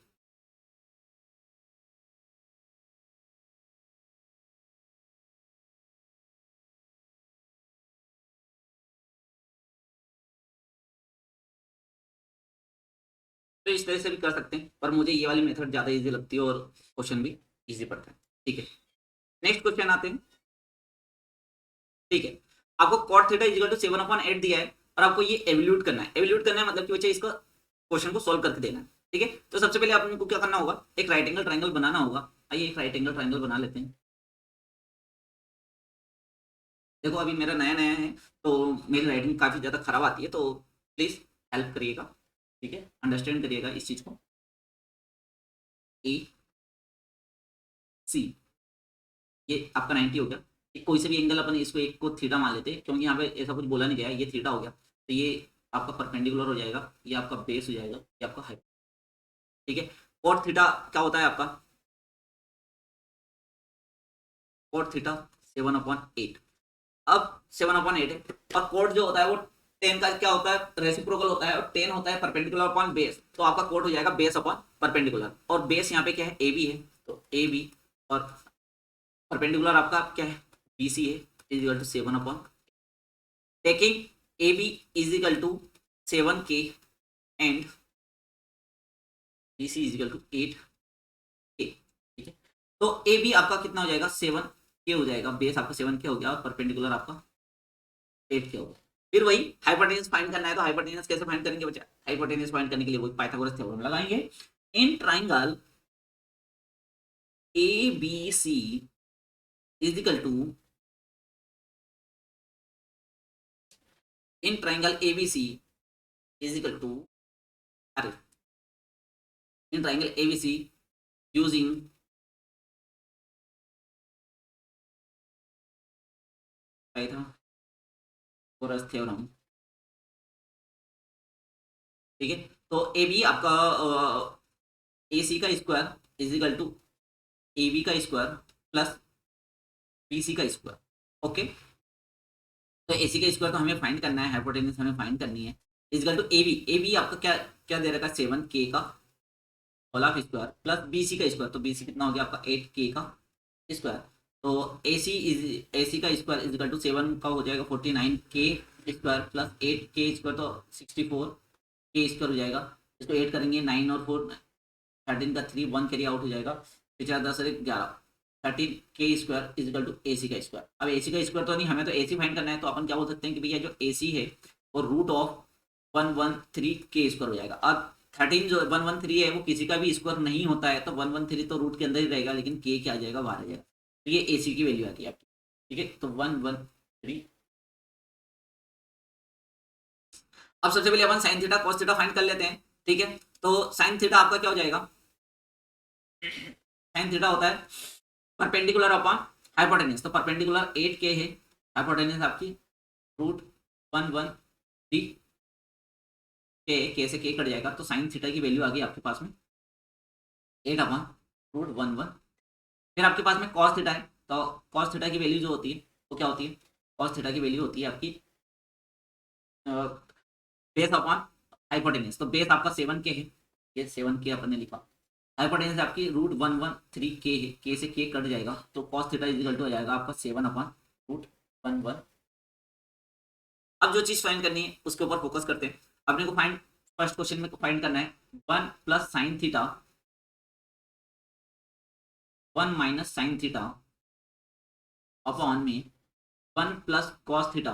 तो इस तरह से भी कर सकते हैं, पर मुझे ये वाली मेथड ज्यादा इजी लगती है और क्वेश्चन भी इजी पड़ता है। ठीक है, नेक्स्ट क्वेश्चन आते हैं। ठीक है, आपको cot थीटा इक्वल टू 7/8 दिया है, और आपको ये एवल्यूट करना है। एवल्यूट करना है मतलब कि बच्चे इसका क्वेश्चन को सोल्व करके देना है। ठीक है, तो सबसे पहले आपको क्या करना होगा, एक राइट एंगल ट्राइंगल बनाना होगा। आइए एक राइट एंगल ट्राइंगल बना लेते हैं। देखो अभी मेरा नया नया है, तो मेरी राइटिंग काफी ज्यादा खराब आती है, तो प्लीज हेल्प करिएगा। ठीक है, अंडरस्टैंड करिएगा इस चीज को। ए सी, ये आपका 90 हो गया। कोई से भी एंगल अपन इसको एक को थीटा मान लेते हैं, क्योंकि यहाँ पे ऐसा कुछ बोला नहीं गया है, ये थीटा हो गया, तो ये आपका परपेंडिकुलर हो जाएगा, ये आपका बेस हो जाएगा, ये आपका हाइट। ठीक है, कॉट थीटा क्या होता है आपका, कॉट थीटा 7/8। अब 7/8 है, और कॉट जो होता है वो टेन का क्या होता है, रेसिप्रोकल होता है, और टेन होता है परपेंडिकुलर अपॉन बेस, तो आपका कोड हो जाएगा बेस अपॉन परपेंडिकुलर, और बेस यहाँ पे क्या है, ए बी है, तो ए बी, और परपेंडिकुलर आपका क्या है, बी सी है, is equal to 7 upon, taking A B is equal to 7K and B C is equal to 8K, ठीक है। तो ए बी आपका कितना हो जाएगा, 7K हो जाएगा, बेस आपका 7K हो गया, और परपेंडिकुलर आपका 8K हो गया। फिर वही हाइपोटेन्यूज फाइंड करना है, तो हाइपोटेन्यूज कैसे फाइंड करेंगे बच्चा, हाइपोटेन्यूज फाइंड करने के लिए वही पाइथागोरस थ्योरम लगाएंगे। In triangle A B C is equal to, in triangle A B C is equal to, अरे in triangle A B C using Pythagoras theorem, ठीक है। तो ए बी आपका ए सी का square is equal to A B का square plus B C का square, okay. तो ए C का स्क्वायर तो हमें फाइंड करना है, हाइपोटेन्यूज हमें फाइंड करनी है, is equal to A B आपका क्या क्या दे रखा है, 7K का whole of square plus B C का स्क्वायर, तो बी सी कितना हो गया आपका 8K का स्क्वायर, तो ए सी का स्क्वायर इज इक्वल टू 7 का हो जाएगा 49K square plus 8K square, तो 64K स्क्वायर हो जाएगा। इसको 8 करेंगे, 9 और 4 13 का 3 1 कैरी आउट हो जाएगा, पिछला 10 और 11 13K square is equal to A C का स्क्वायर। अब ए सी का स्क्वायर तो नहीं, हमें तो ए सी फाइंड करना है, तो अपन क्या बोल सकते हैं कि भैया जो ए सी है वो रूट ऑफ 113K स्क्वायर हो जाएगा। अब 13 जो 113 है वो किसी का भी स्क्वायर नहीं होता है, तो 113 तो रूट के अंदर ही रहेगा, लेकिन के क्या आ जाएगा, बाहर आ जाएगा, तो ये ए सी की वैल्यू आती है आपकी, ठीक है। तो 113, अब सबसे पहले अपन sine theta cos theta find कर लेते हैं, ठीक है। तो साइन थीटा आपका क्या हो जाएगा, साइन थीटा होता है परपेंडिकुलर अपॉन हाइपोटेन्यूज, तो परपेंडिकुलर 8K है, हाइपोटेन्यूज आपकी रूट 113, के से के कट जाएगा, तो साइन थीटा की वैल्यू आ गई आपके पास में 8/√11। फिर आपके पास में कॉस थीटा है, तो कॉस थीटा की वैल्यू जो होती है वो क्या होती है, कॉस थीटा की वैल्यू होती है आपकी बेस अपॉन हाइपोटेन्यूज, तो बेस आपका 7K है, ये 7K अपन ने लिखा, हाइपोटेन्यूज आपकी √113K है, के से के कट जाएगा, तो cos theta is equal to हो जाएगा आपका 7/√11। अब जो चीज फाइंड करनी है उसके ऊपर फोकस करते हैं। अपने को फाइंड, फर्स्ट क्वेश्चन में फाइंड करना है 1 plus sine theta 1 minus sine theta upon में 1 plus cos theta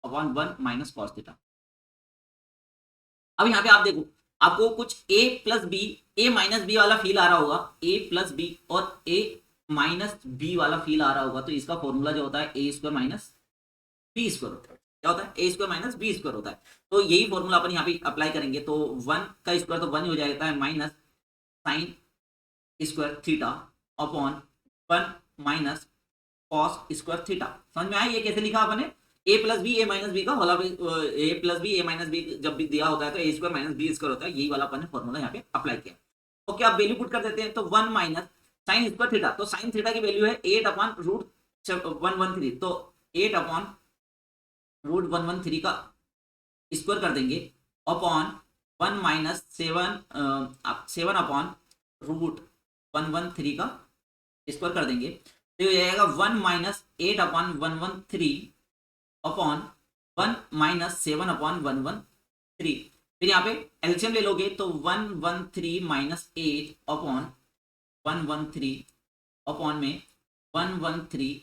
upon 1 minus cos theta. अब यहाँ पे आप देखो, आपको कुछ a plus B, A minus B वाला फील आ रहा होगा, a प्लस बी और a माइनस बी वाला फील आ रहा होगा, तो इसका फॉर्मूला जो होता है A square minus B square होता है, क्या होता है, A square minus B square होता है। तो यही फॉर्मूला अपन यहाँ पे अप्लाई करेंगे, तो 1 का स्क्वायर तो 1 ही हो जाता है, minus sine square theta upon 1 minus cos square theta. समझ में आया ये कैसे लिखा आपने, ए plus B A minus B का होला, ए plus B A minus B जब भी दिया होता है तो ए स्क्वायर माइनस बी स्क्वायर होता है, यही वाला अपन ने फॉर्मूला यहाँ पे अप्लाई किया। ओके, आप वैल्यू पुट कर देते हैं, तो 1 माइनस साइन स्क्वायर थीटा, तो साइन थीटा की वैल्यू है 8/√113, तो 8/√113 का स्क्वायर कर देंगे अपॉन 1 माइनस 7 अपॉन √113 का स्क्वायर कर देंगे, तो ये आएगा 1 माइनस 8/113 अपॉन 1 माइनस 7/113। फिर यहाँ पे एलसीएम ले लोगे तो 113 माइनस 8 अपॉन 113 अपॉन में 113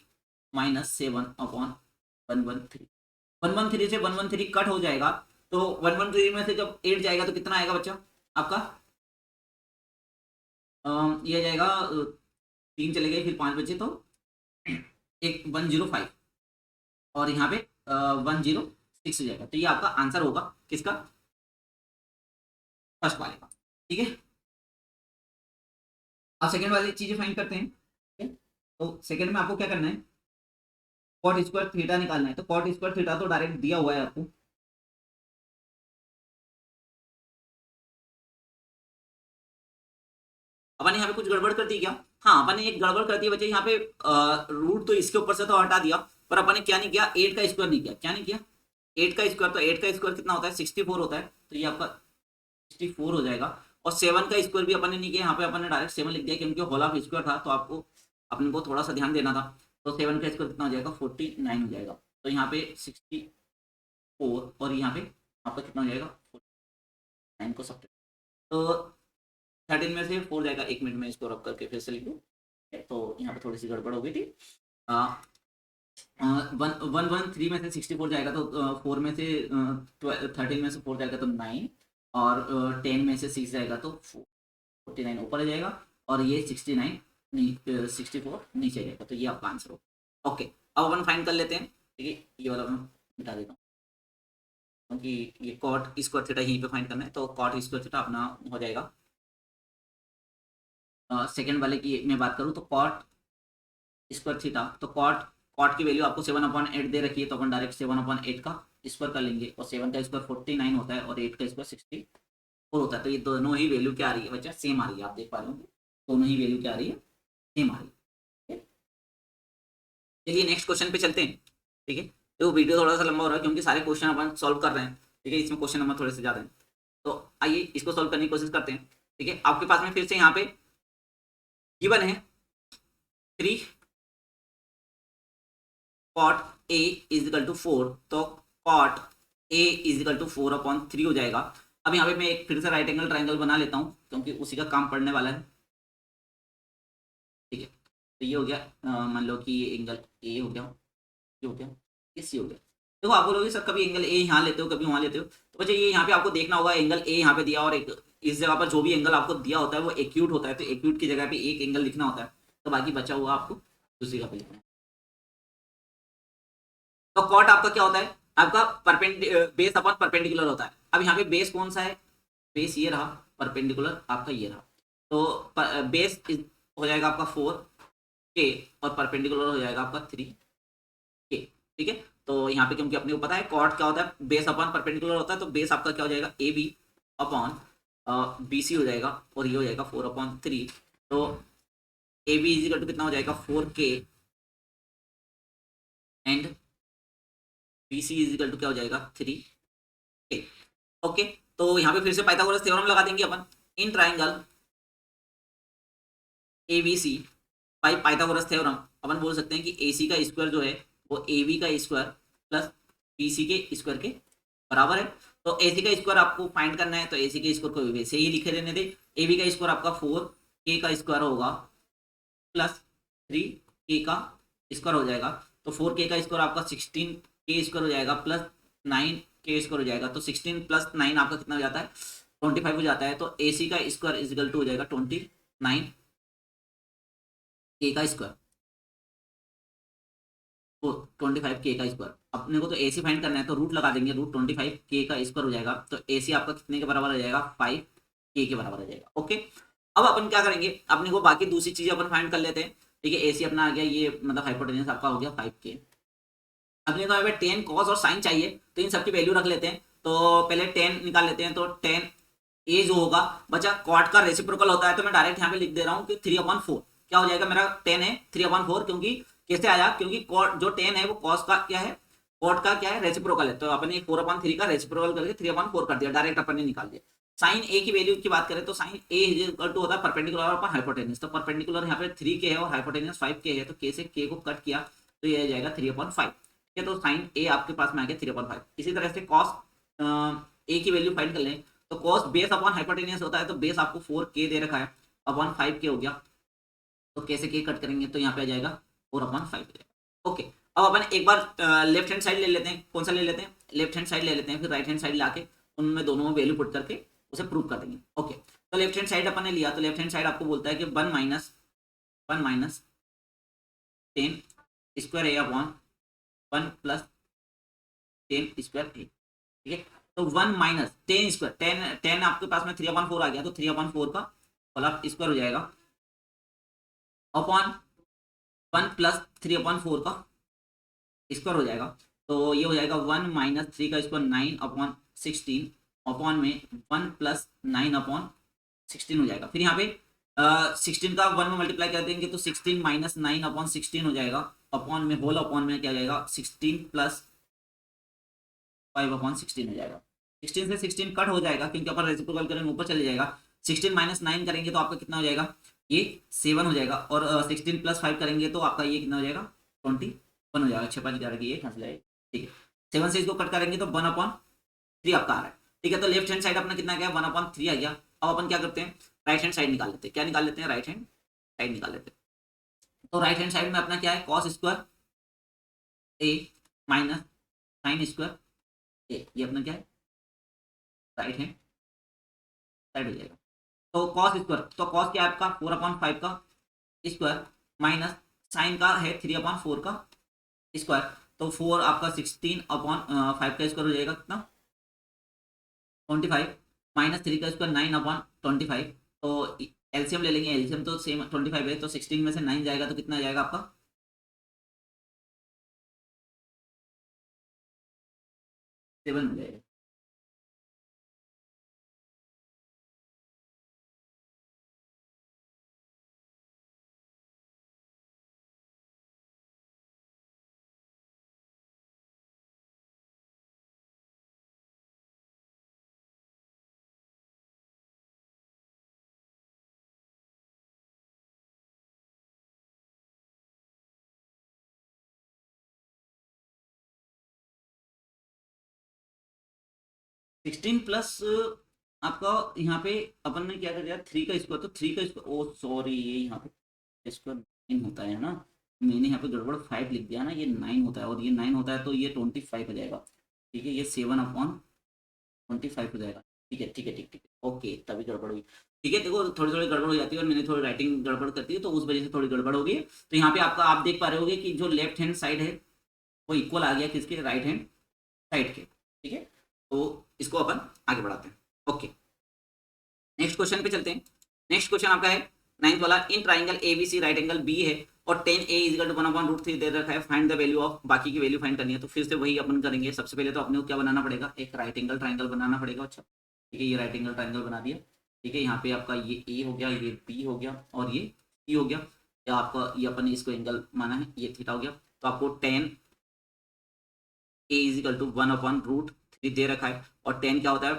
माइनस 7 अपॉन 113, 113 से 113 कट हो जाएगा, तो 113 में से जब 8 जाएगा तो कितना आएगा बच्चा आपका, ये जाएगा 3 चले गए, फिर 5 बचे, तो एक 105 और यहाँ पे 106 हो जाएगा, तो ये आपका आंसर होगा किसका, फर्स्ट वाले का, ठीक है। अब सेकंड वाली चीजें फाइंड करते हैं, ठीक है। तो सेकंड में आपको क्या करना है, कॉट स्क्वायर थीटा निकालना है, तो कॉट स्क्वायर थीटा तो डायरेक्ट दिया हुआ है आपको, अपन यहाँ पे कुछ गड़बड़ कर दी क्या, हाँ अपन ने एक गड़बड़ कर दी बच्चे, यहाँ पे रूट तो इसके ऊपर से तो हटा दिया, पर अपन ने क्या नहीं किया, 8 का स्क्वायर नहीं किया, क्या नहीं किया, 8 का स्क्वायर, तो 8 का स्क्वायर कितना होता है 64 होता है, तो ये आपका 64 हो जाएगा। और 7 का स्क्वायर भी अपन ने नहीं किया, यहाँ पे अपन ने डायरेक्ट 7 लिख दिया क्योंकि होल ऑफ स्क्वायर था, तो आपको अपन को थोड़ा सा ध्यान देना था। तो 7 का स्क्वायर कितना हो जाएगा 49 हो जाएगा। तो यहाँ पे 64 और यहाँ पे आपका कितना हो जाएगा 49 को सब, तो 13 में से 4 जाएगा। 1 मिनट में इसको रब करके फिर से लिख दूँ, तो यहाँ पे थोड़ी सी गड़बड़ हो गई थी। 113 में से 64 जाएगा तो 4 में से 13 में से 4 जाएगा तो 9, और 10 में से 6 जाएगा तो 49 ऊपर आ जाएगा, और ये 69 64 नीचे जाएगा। तो ये आपका आंसर हो। ओके, अब अपन फाइंड कर लेते हैं। ठीक है, ये वाला मैं मिटा देता हूँ क्योंकि ये कॉट स्क्वायर थीटा यहीं पे फाइंड करना है, तो कॉट स्क्वायर थीटा अपना हो जाएगा। सेकेंड वाले की मैं बात करूँ तो कॉट स्क्वायर थीटा, तो कॉट कॉट की वैल्यू आपको 7/8 दे रखी है, तो अपन डायरेक्ट 7/8 का स्क्वायर कर लेंगे, और 7 का स्क्वायर 49 होता है और 8 का स्क्वायर 64 होता है। तो ये दोनों ही वैल्यू क्या आ रही है बच्चा, सेम आ रही है। आप देख पा रहे हो दोनों ही वैल्यू क्या आ रही है, सेम आ रही है। चलिए नेक्स्ट क्वेश्चन पे चलते हैं। ठीक है, तो वीडियो थोड़ा सा लंबा हो रहा है क्योंकि सारे क्वेश्चन अपन सॉल्व कर रहे हैं। ठीक है, इसमें क्वेश्चन नंबर थोड़े से ज्यादा हैं, तो आइए इसको सॉल्व करने की कोशिश करते हैं। ठीक है, आपके पास में फिर से यहाँ पे गिवन है 3 cot A is equal to 4, तो cot A is equal to 4/3 हो जाएगा। अब यहाँ पे मैं एक फिर से राइट एंगल ट्राइंगल बना लेता हूँ क्योंकि उसी का काम पड़ने वाला है। ठीक है, तो ये हो गया, मान लो कि ये एंगल ए हो गया, ये हो गया, ये सी हो गया। देखो आप बोलोगे सर कभी एंगल ए यहाँ लेते हो कभी वहाँ लेते हो, तो बच्चे ये यहाँ पे आपको देखना होगा एंगल ए यहाँ पे दिया, और एक इस जगह पर जो भी एंगल आपको दिया होता है वो एक्यूट होता है, तो एक्यूट की जगह पे एक एंगल लिखना होता है, तो बाकी बचा हुआ आपको दूसरी जगह पे लिखना है। तो कॉट आपका क्या होता है, आपका बेस अपन परपेंडिकुलर होता है। अब यहाँ पे बेस कौन सा है, बेस ये रहा, परपेंडिकुलर आपका ये रहा, तो बेस हो जाएगा आपका 4 के और परपेंडिकुलर हो जाएगा आपका 3 के। ठीक है, तो यहाँ पे क्योंकि अपने को पता है कॉट क्या होता है, बेस अपॉन परपेंडिकुलर होता है, तो बेस आपका क्या हो जाएगा A B upon B C हो जाएगा, और ये हो जाएगा 4/3। तो A B is equal to कितना हो जाएगा 4 K, and B C is equal to क्या हो जाएगा 3 के। ओके, तो यहाँ पे फिर से पाइथागोरस थ्योरम लगा देंगे अपन। In triangle A B C by Pythagoras theorem अपन बोल सकते हैं कि ए सी का स्क्वायर जो है वो ए बी का स्क्वायर प्लस बी सी के स्क्वायर के बराबर है। तो ए सी का स्क्वायर आपको फाइंड करना है, तो ए सी के स्क्वायर को वैसे ही लिखे रहने दे। ए बी का स्क्वायर आपका 4 के का स्क्वायर होगा प्लस 3 के का स्क्वायर हो जाएगा, तो 4 के का स्क्वायर आपका 16 के स्क्वायर हो जाएगा प्लस 9 के स्क्वायर हो जाएगा, तो 16 प्लस 9 आपका कितना हो जाता है 25 हो जाता है। तो ए सी का स्क्वायर इज इक्वल टू हो जाएगा 29 के का स्क्वायर, तो 25 के का स्क्वायर। अपने को तो ए सी फाइंड करना है, तो रूट लगा देंगे, रूट 25 के का स्क्वायर हो जाएगा, तो ए सी आपका कितने के बराबर हो जाएगा 5 के बराबर हो जाएगा। ओके, अब अपन क्या करेंगे, अपने को बाकी दूसरी चीजें अपन फाइंड कर लेते हैं। ठीक है, ए सी अपना आ गया, ये मतलब हाइपोटेन्यूस आपका हो गया 5 के। अपने को यहाँ पे टेन कॉस और साइन चाहिए, तो इन सबकी वैल्यू रख लेते हैं। तो पहले टेन निकाल लेते हैं, तो टेन ए जो होगा बच्चा कॉट का रेसिप्रोकल होता है, तो मैं डायरेक्ट यहाँ पे लिख दे रहा हूँ कि 3/4 क्या हो जाएगा मेरा, टेन है 3/4, क्योंकि कैसे आया, क्योंकि कॉट जो टेन है वो कॉस का क्या है, कॉट का क्या है रेसिप्रोकल है, तो अपने 4/3 का रेसिप्रोकल करके 3/4 कर दिया, डायरेक्ट अपन ने निकाल दिया। साइन ए की वैल्यू की बात करें तो साइन ए इक्वल टू होता है परपेंडिकुलर और हाइपोटेन्यूस, तो परपेंडिकुलर यहाँ पे 3 के है और हाइपोटेन्यूस 5 के है, तो के से के को कट किया तो ये आ जाएगा 3/5। ठीक है, तो साइन ए आपके पास में आ गया 3/5। इसी तरह से कॉस ए की वैल्यू फाइंड कर लें, तो कॉस बेस अपॉन हाइपोटेन्यूस होता है, तो बेस आपको 4 के दे रखा है अपॉन 5 के हो गया, तो कैसे के कट करेंगे तो यहाँ पे आ जाएगा 4/5 हो जाएगा। ओके, अब अपन एक बार लेफ्ट हैंड साइड ले लेते हैं, कौन सा ले लेते हैं, लेफ्ट हैंड साइड ले लेते हैं, फिर राइट हैंड साइड लाके उनमें दोनों में वैल्यू पुट करके उसे प्रूव कर देंगे। ओके, तो लेफ्ट हैंड साइड अपन ने लिया, तो लेफ्ट हैंड साइड आपको बोलता है कि 1 - 10 स्क्वायर ए अपॉन 1 + 10 स्क्वायर ए। ठीक है, तो 1 - 10 स्क्वायर, 10 आपके पास में 3/4 आ गया, तो 3/4 का होल स्क्वायर हो जाएगा अपॉन 1 + 3/4 का स्क्वायर हो जाएगा, तो ये हो जाएगा 1 - 3 का स्क्वायर 9/16 अपॉन में 1 + 9/16 हो जाएगा। फिर यहाँ पे 16 का 1 में मल्टीप्लाई कर देंगे तो 16 - 9/16 हो जाएगा, अपॉन में होल अपॉन में क्या जाएगा 16 + 5/16 हो जाएगा। 16 से 16 कट हो जाएगा क्योंकि अपन रेसिप्रोकल करेंगे ऊपर चले जाएगा। 16 माइनस 9 करेंगे तो आपका कितना हो जाएगा, ये 7 हो जाएगा। और 16 प्लस 5 करेंगे तो आपका ये कितना हो जाएगा, 21 हो जाएगा। 6 5 11 की ये कैंसिल जाएगी, ठीक है। 7 से इसको कट करेंगे तो 1/3 आपका आ रहा है, ठीक है। तो लेफ्ट हैंड साइड अपना कितना गया, 1/3 आ गया। अब अपन क्या करते हैं, राइट हैंड साइड निकाल लेते हैं। क्या निकाल लेते हैं, राइट हैंड साइड निकाल लेते हैं। तो राइट हैंड साइड में अपना क्या है, कॉस स्क्वायर ए माइनस साइन स्क्वायर ए, ये अपना क्या है, राइट हैंड साइड हो जाएगा। तो कॉस स्क्वायर, तो कॉस क्या है आपका 4/5 का स्क्वायर माइनस साइन का है 3/4 का स्क्वायर। तो 4 आपका 16/5 का स्क्वायर हो जाएगा कितना, 25 माइनस 3 का स्क्वायर 9/25। तो एलसीएम ले लेंगे, एलसीएम तो सेम 25 है, तो 16 में से 9 जाएगा तो कितना जाएगा आपका 7 हो जाएगा। सिक्सटीन प्लस आपका यहाँ पे अपन ने क्या कर दिया, 3 का स्क्वायर, तो 3 का स्क्वायर, ओ सॉरी ये यहाँ पे स्क्वायर 9 होता है ना, मैंने यहाँ पे गड़बड़ 5 लिख दिया ना, ये 9 होता है और ये 9 होता है तो ये 25 हो जाएगा, ठीक है। ये 7/25 हो जाएगा, ठीक है ठीक है ठीक ठीक, ओके तभी गड़बड़ हुई, ठीक है। देखो थोड़ी थोड़ी गड़बड़ हो जाती है और मैंने थोड़ी राइटिंग गड़बड़ करती है तो उस वजह से थोड़ी गड़बड़ हो गई है। तो यहाँ पे आपका आप देख पा रहे होगे कि जो लेफ्ट हैंड साइड है वो इक्वल आ गया किसके, राइट हैंड साइड के, ठीक है। तो इसको अपन आगे बढ़ाते हैं, ओके। नेक्स्ट क्वेश्चन पे चलते हैं। नेक्स्ट क्वेश्चन आपका है 9th वाला, in triangle ABC right angle B है और 10a = 1/√3 दे रखा है, फाइंड द वैल्यू ऑफ, बाकी की वैल्यू फाइंड करनी है। तो फिर से वही अपन करेंगे। सबसे पहले तो अपने को क्या बनाना पड़ेगा, एक राइट एंगल ट्राइंगल बनाना पड़ेगा। अच्छा ठीक है, ये राइट एंगल ट्राइंगल बना दिया, ठीक है। यहाँ पे आपका ये ए हो गया, ये बी हो गया और ये सी हो गया। या आपका ये अपन ने इसको एंगल माना है, ये थीटा हो गया। तो आपको 10a = 1/√3 दे रखा है और 10 क्या होता है,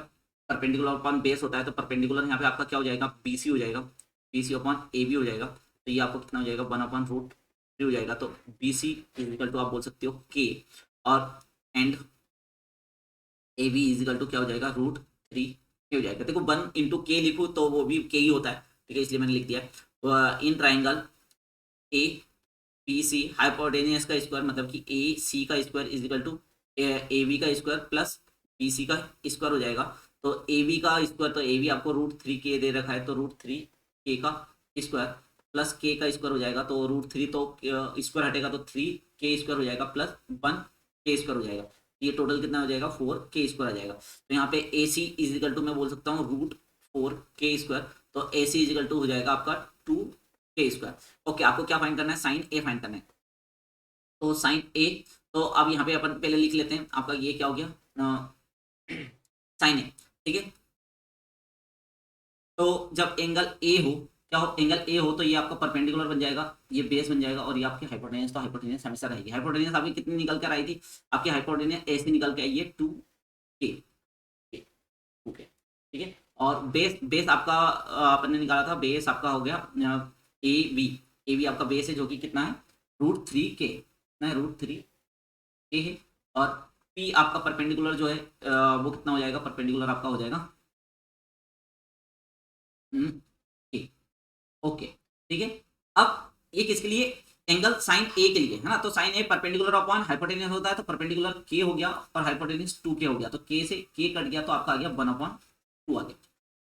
परपेंडिकुलर अपॉन बेस होता है। तो परपेंडिकुलर यहाँ पे आपका क्या हो जाएगा, बीसी हो जाएगा, बीसी अपॉन ए बी हो जाएगा। तो ये आपको कितना हो जाएगा, 1/√3 हो जाएगा। तो बीसी = आप बोल सकते हो के, और एंड ए बी = क्या हो जाएगा, √3 के हो जाएगा। देखो 1 × के लिखूँ तो वो भी के ही होता है, ठीक है, इसलिए मैंने लिख दिया। In triangle A B C hypotenuse का स्क्वायर, मतलब कि ए सी का स्क्वायर = ए बी का स्क्वायर प्लस बी सी का स्क्वायर हो जाएगा। तो ए बी का स्क्वायर, तो ए बी आपको √3 के दे रखा है, तो √3 के का स्क्वायर प्लस के का स्क्वायर हो जाएगा। तो √3 तो स्क्वायर हटेगा तो 3 के स्क्वायर हो जाएगा प्लस 1 के स्क्वायर हो जाएगा। ये टोटल कितना हो जाएगा, 4 के स्क्वायर आ जाएगा। तो यहाँ पे ए सी = मैं बोल सकता हूँ √4 के स्क्वायर। तो ए सी = हो जाएगा आपका 2 के स्क्वायर। ओके, आपको क्या फाइंड करना है, साइन ए फाइंड करना है। तो साइन ए, तो अब यहाँ पे अपन पहले लिख लेते हैं, आपका ये क्या हो गया, साइन ए, ठीक है। तो जब एंगल ए हो, क्या हो, एंगल ए हो तो ये आपका परपेंडिकुलर बन जाएगा, ये बेस बन जाएगा और ये आपकी हाइपोटेनियस, तो हाइपोटेनियस हमेशा रहेगी। हाइपोटेनियस आपकी कितनी निकल कर आई थी, आपकी हाइपोटेनियस ऐसे निकल के आई है 2k, ओके ठीक है। और बेस, बेस आपका अपन ने निकाला था, बेस आपका हो गया ए बी, ए बी आपका बेस है जो कि कितना है, √3k, कितना है, √3k है। और पी आपका परपेंडिकुलर जो है वो कितना हो जाएगा, परपेंडिकुलर आपका हो जाएगा ठीक, ओके ठीक है। अब ये किसके लिए, एंगल साइन ए के लिए है ना। तो साइन ए परपेंडिकुलर अपॉन हाइपोटेनियस होता है, तो परपेंडिकुलर के हो गया और हाइपोटेनियस 2k हो गया। तो के से के कट गया तो आपका आ गया 1/2 आ गया।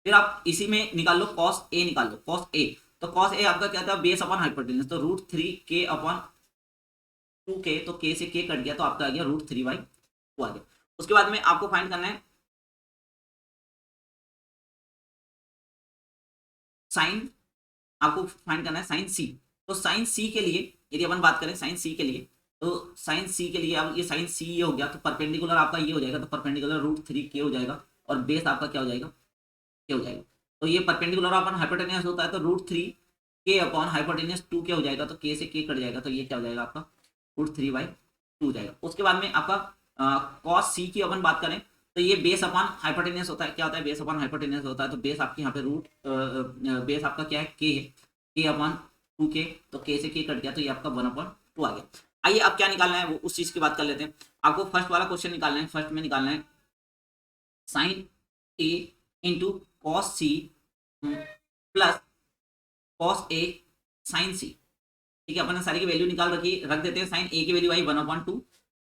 फिर आप इसी में निकाल लो कॉस ए, निकाल लो कॉस ए। तो कॉस ए आपका क्या था, बेस अपॉन हाइपोटेनियस, तो √3k/2k, तो के से के कट गया तो आपका आ गया √3/2 आ गया। उसके बाद में आपको फाइंड करना है साइन, आपको फाइंड करना है साइन सी। तो साइन सी के लिए यदि अपन बात करें साइन सी के लिए, तो साइन सी के लिए अब ये साइन सी ये हो गया, तो परपेंडिकुलर आपका ये हो जाएगा, तो परपेंडिकुलर √3k हो जाएगा और बेस आपका क्या हो जाएगा, के हो जाएगा। तो ये परपेंडिकुलर अपन हाइपोटेनियस होता है, तो √3k/हाइपोटेनियस 2k हो जाएगा। तो के से के कट जाएगा तो ये क्या हो जाएगा आपका √3/2 हो जाएगा। उसके बाद में आपका कॉस सी की अपन बात करें तो ये बेस अपॉन हाइपोटेन्यूस होता है। क्या होता है? बेस अपॉन हाइपोटेन्यूस होता है। तो बेस आपके यहाँ पे रूट बेस आपका क्या है? के है, के अपॉन 2k। तो के से के कट गया तो ये आपका 1/2 आ गया। आइए अब क्या निकालना है वो उस चीज की बात कर लेते हैं। आपको फर्स्ट वाला क्वेश्चन निकालना है। फर्स्ट में निकालना है sine A into cos C plus cos A sine C. ठीक है, अपन ने सारी की वैल्यू निकाल रखी रख देते हैं। साइन ए की वैल्यू आई 1/2,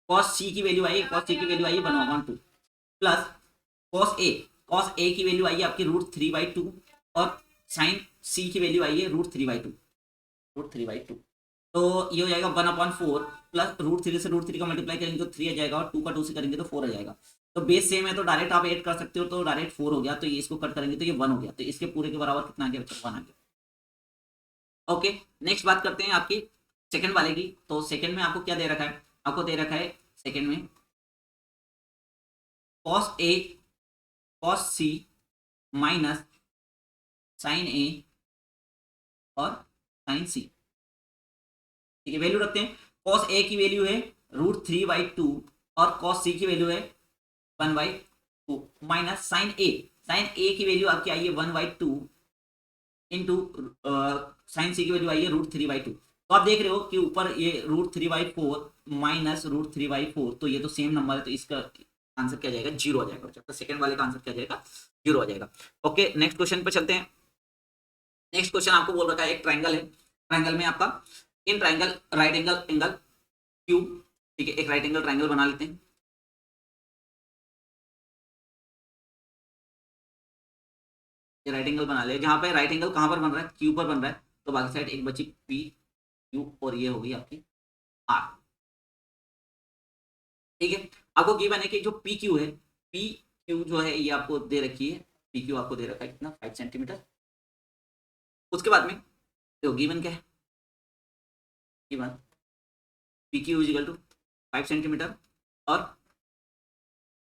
कॉस सी की वैल्यू आई, कॉस सी की वैल्यू आई 1/2 प्लस कॉस ए की वैल्यू आई है आपकी √3/2 और साइन सी की वैल्यू आई है √3/2। तो ये हो जाएगा 1/4 प्लस √3 से √3 का मल्टीप्लाई करेंगे तो 3 आ जाएगा और 2 का 2 से करेंगे तो 4 आ जाएगा। तो बेस सेम है तो डायरेक्ट आप ऐड कर सकते हो। तो डायरेक्ट 4 हो गया, तो ये इसको कट करेंगे तो ये 1 हो गया। तो इसके पूरे के बराबर कितना आ गया? 1 आ गया। ओके, नेक्स्ट बात करते हैं आपकी सेकंड वाले की। तो सेकंड में आपको क्या दे रखा है? आपको दे रखा है सेकंड में cos A cos C minus sign ए और साइन सी। ठीक है, वैल्यू रखते हैं। कॉस ए की वैल्यू है √3/2 और कॉस सी की वैल्यू है 1/2 माइनस साइन ए की वैल्यू आपकी आई है 1/2 इंटू साइन सी की वैल्यू आई है √3/2। तो आप देख रहे हो कि ऊपर ये √3/4 माइनस √3/4, तो ये तो सेम नंबर है। तो इसका आंसर क्या जाएगा? 0 आ जाएगा। तो सेकंड वाले का आंसर क्या जाएगा? 0 आ जाएगा। ओके, नेक्स्ट क्वेश्चन पे चलते हैं। नेक्स्ट क्वेश्चन आपको बोल रखा है एक ट्राइंगल है। ट्राइंगल में आपका in triangle right angle Q. ठीक है, एक राइट एंगल ट्राइंगल बना लेते हैं। ये राइट एंगल बना ले, जहां पे राइट एंगल कहां पर बन रहा है? क्यू पर बन रहा है। तो बाकी साइड एक बची पी क्यू और ये होगी आपकी आर। ठीक है, आपको गिवन है कि जो पी क्यू है, पी क्यू जो है ये आपको दे रखी है। पी क्यू आपको दे रखा है कितना? 5 सेंटीमीटर। उसके बाद में तो गिवन क्या है? Given P Q is equal to 5 centimetre और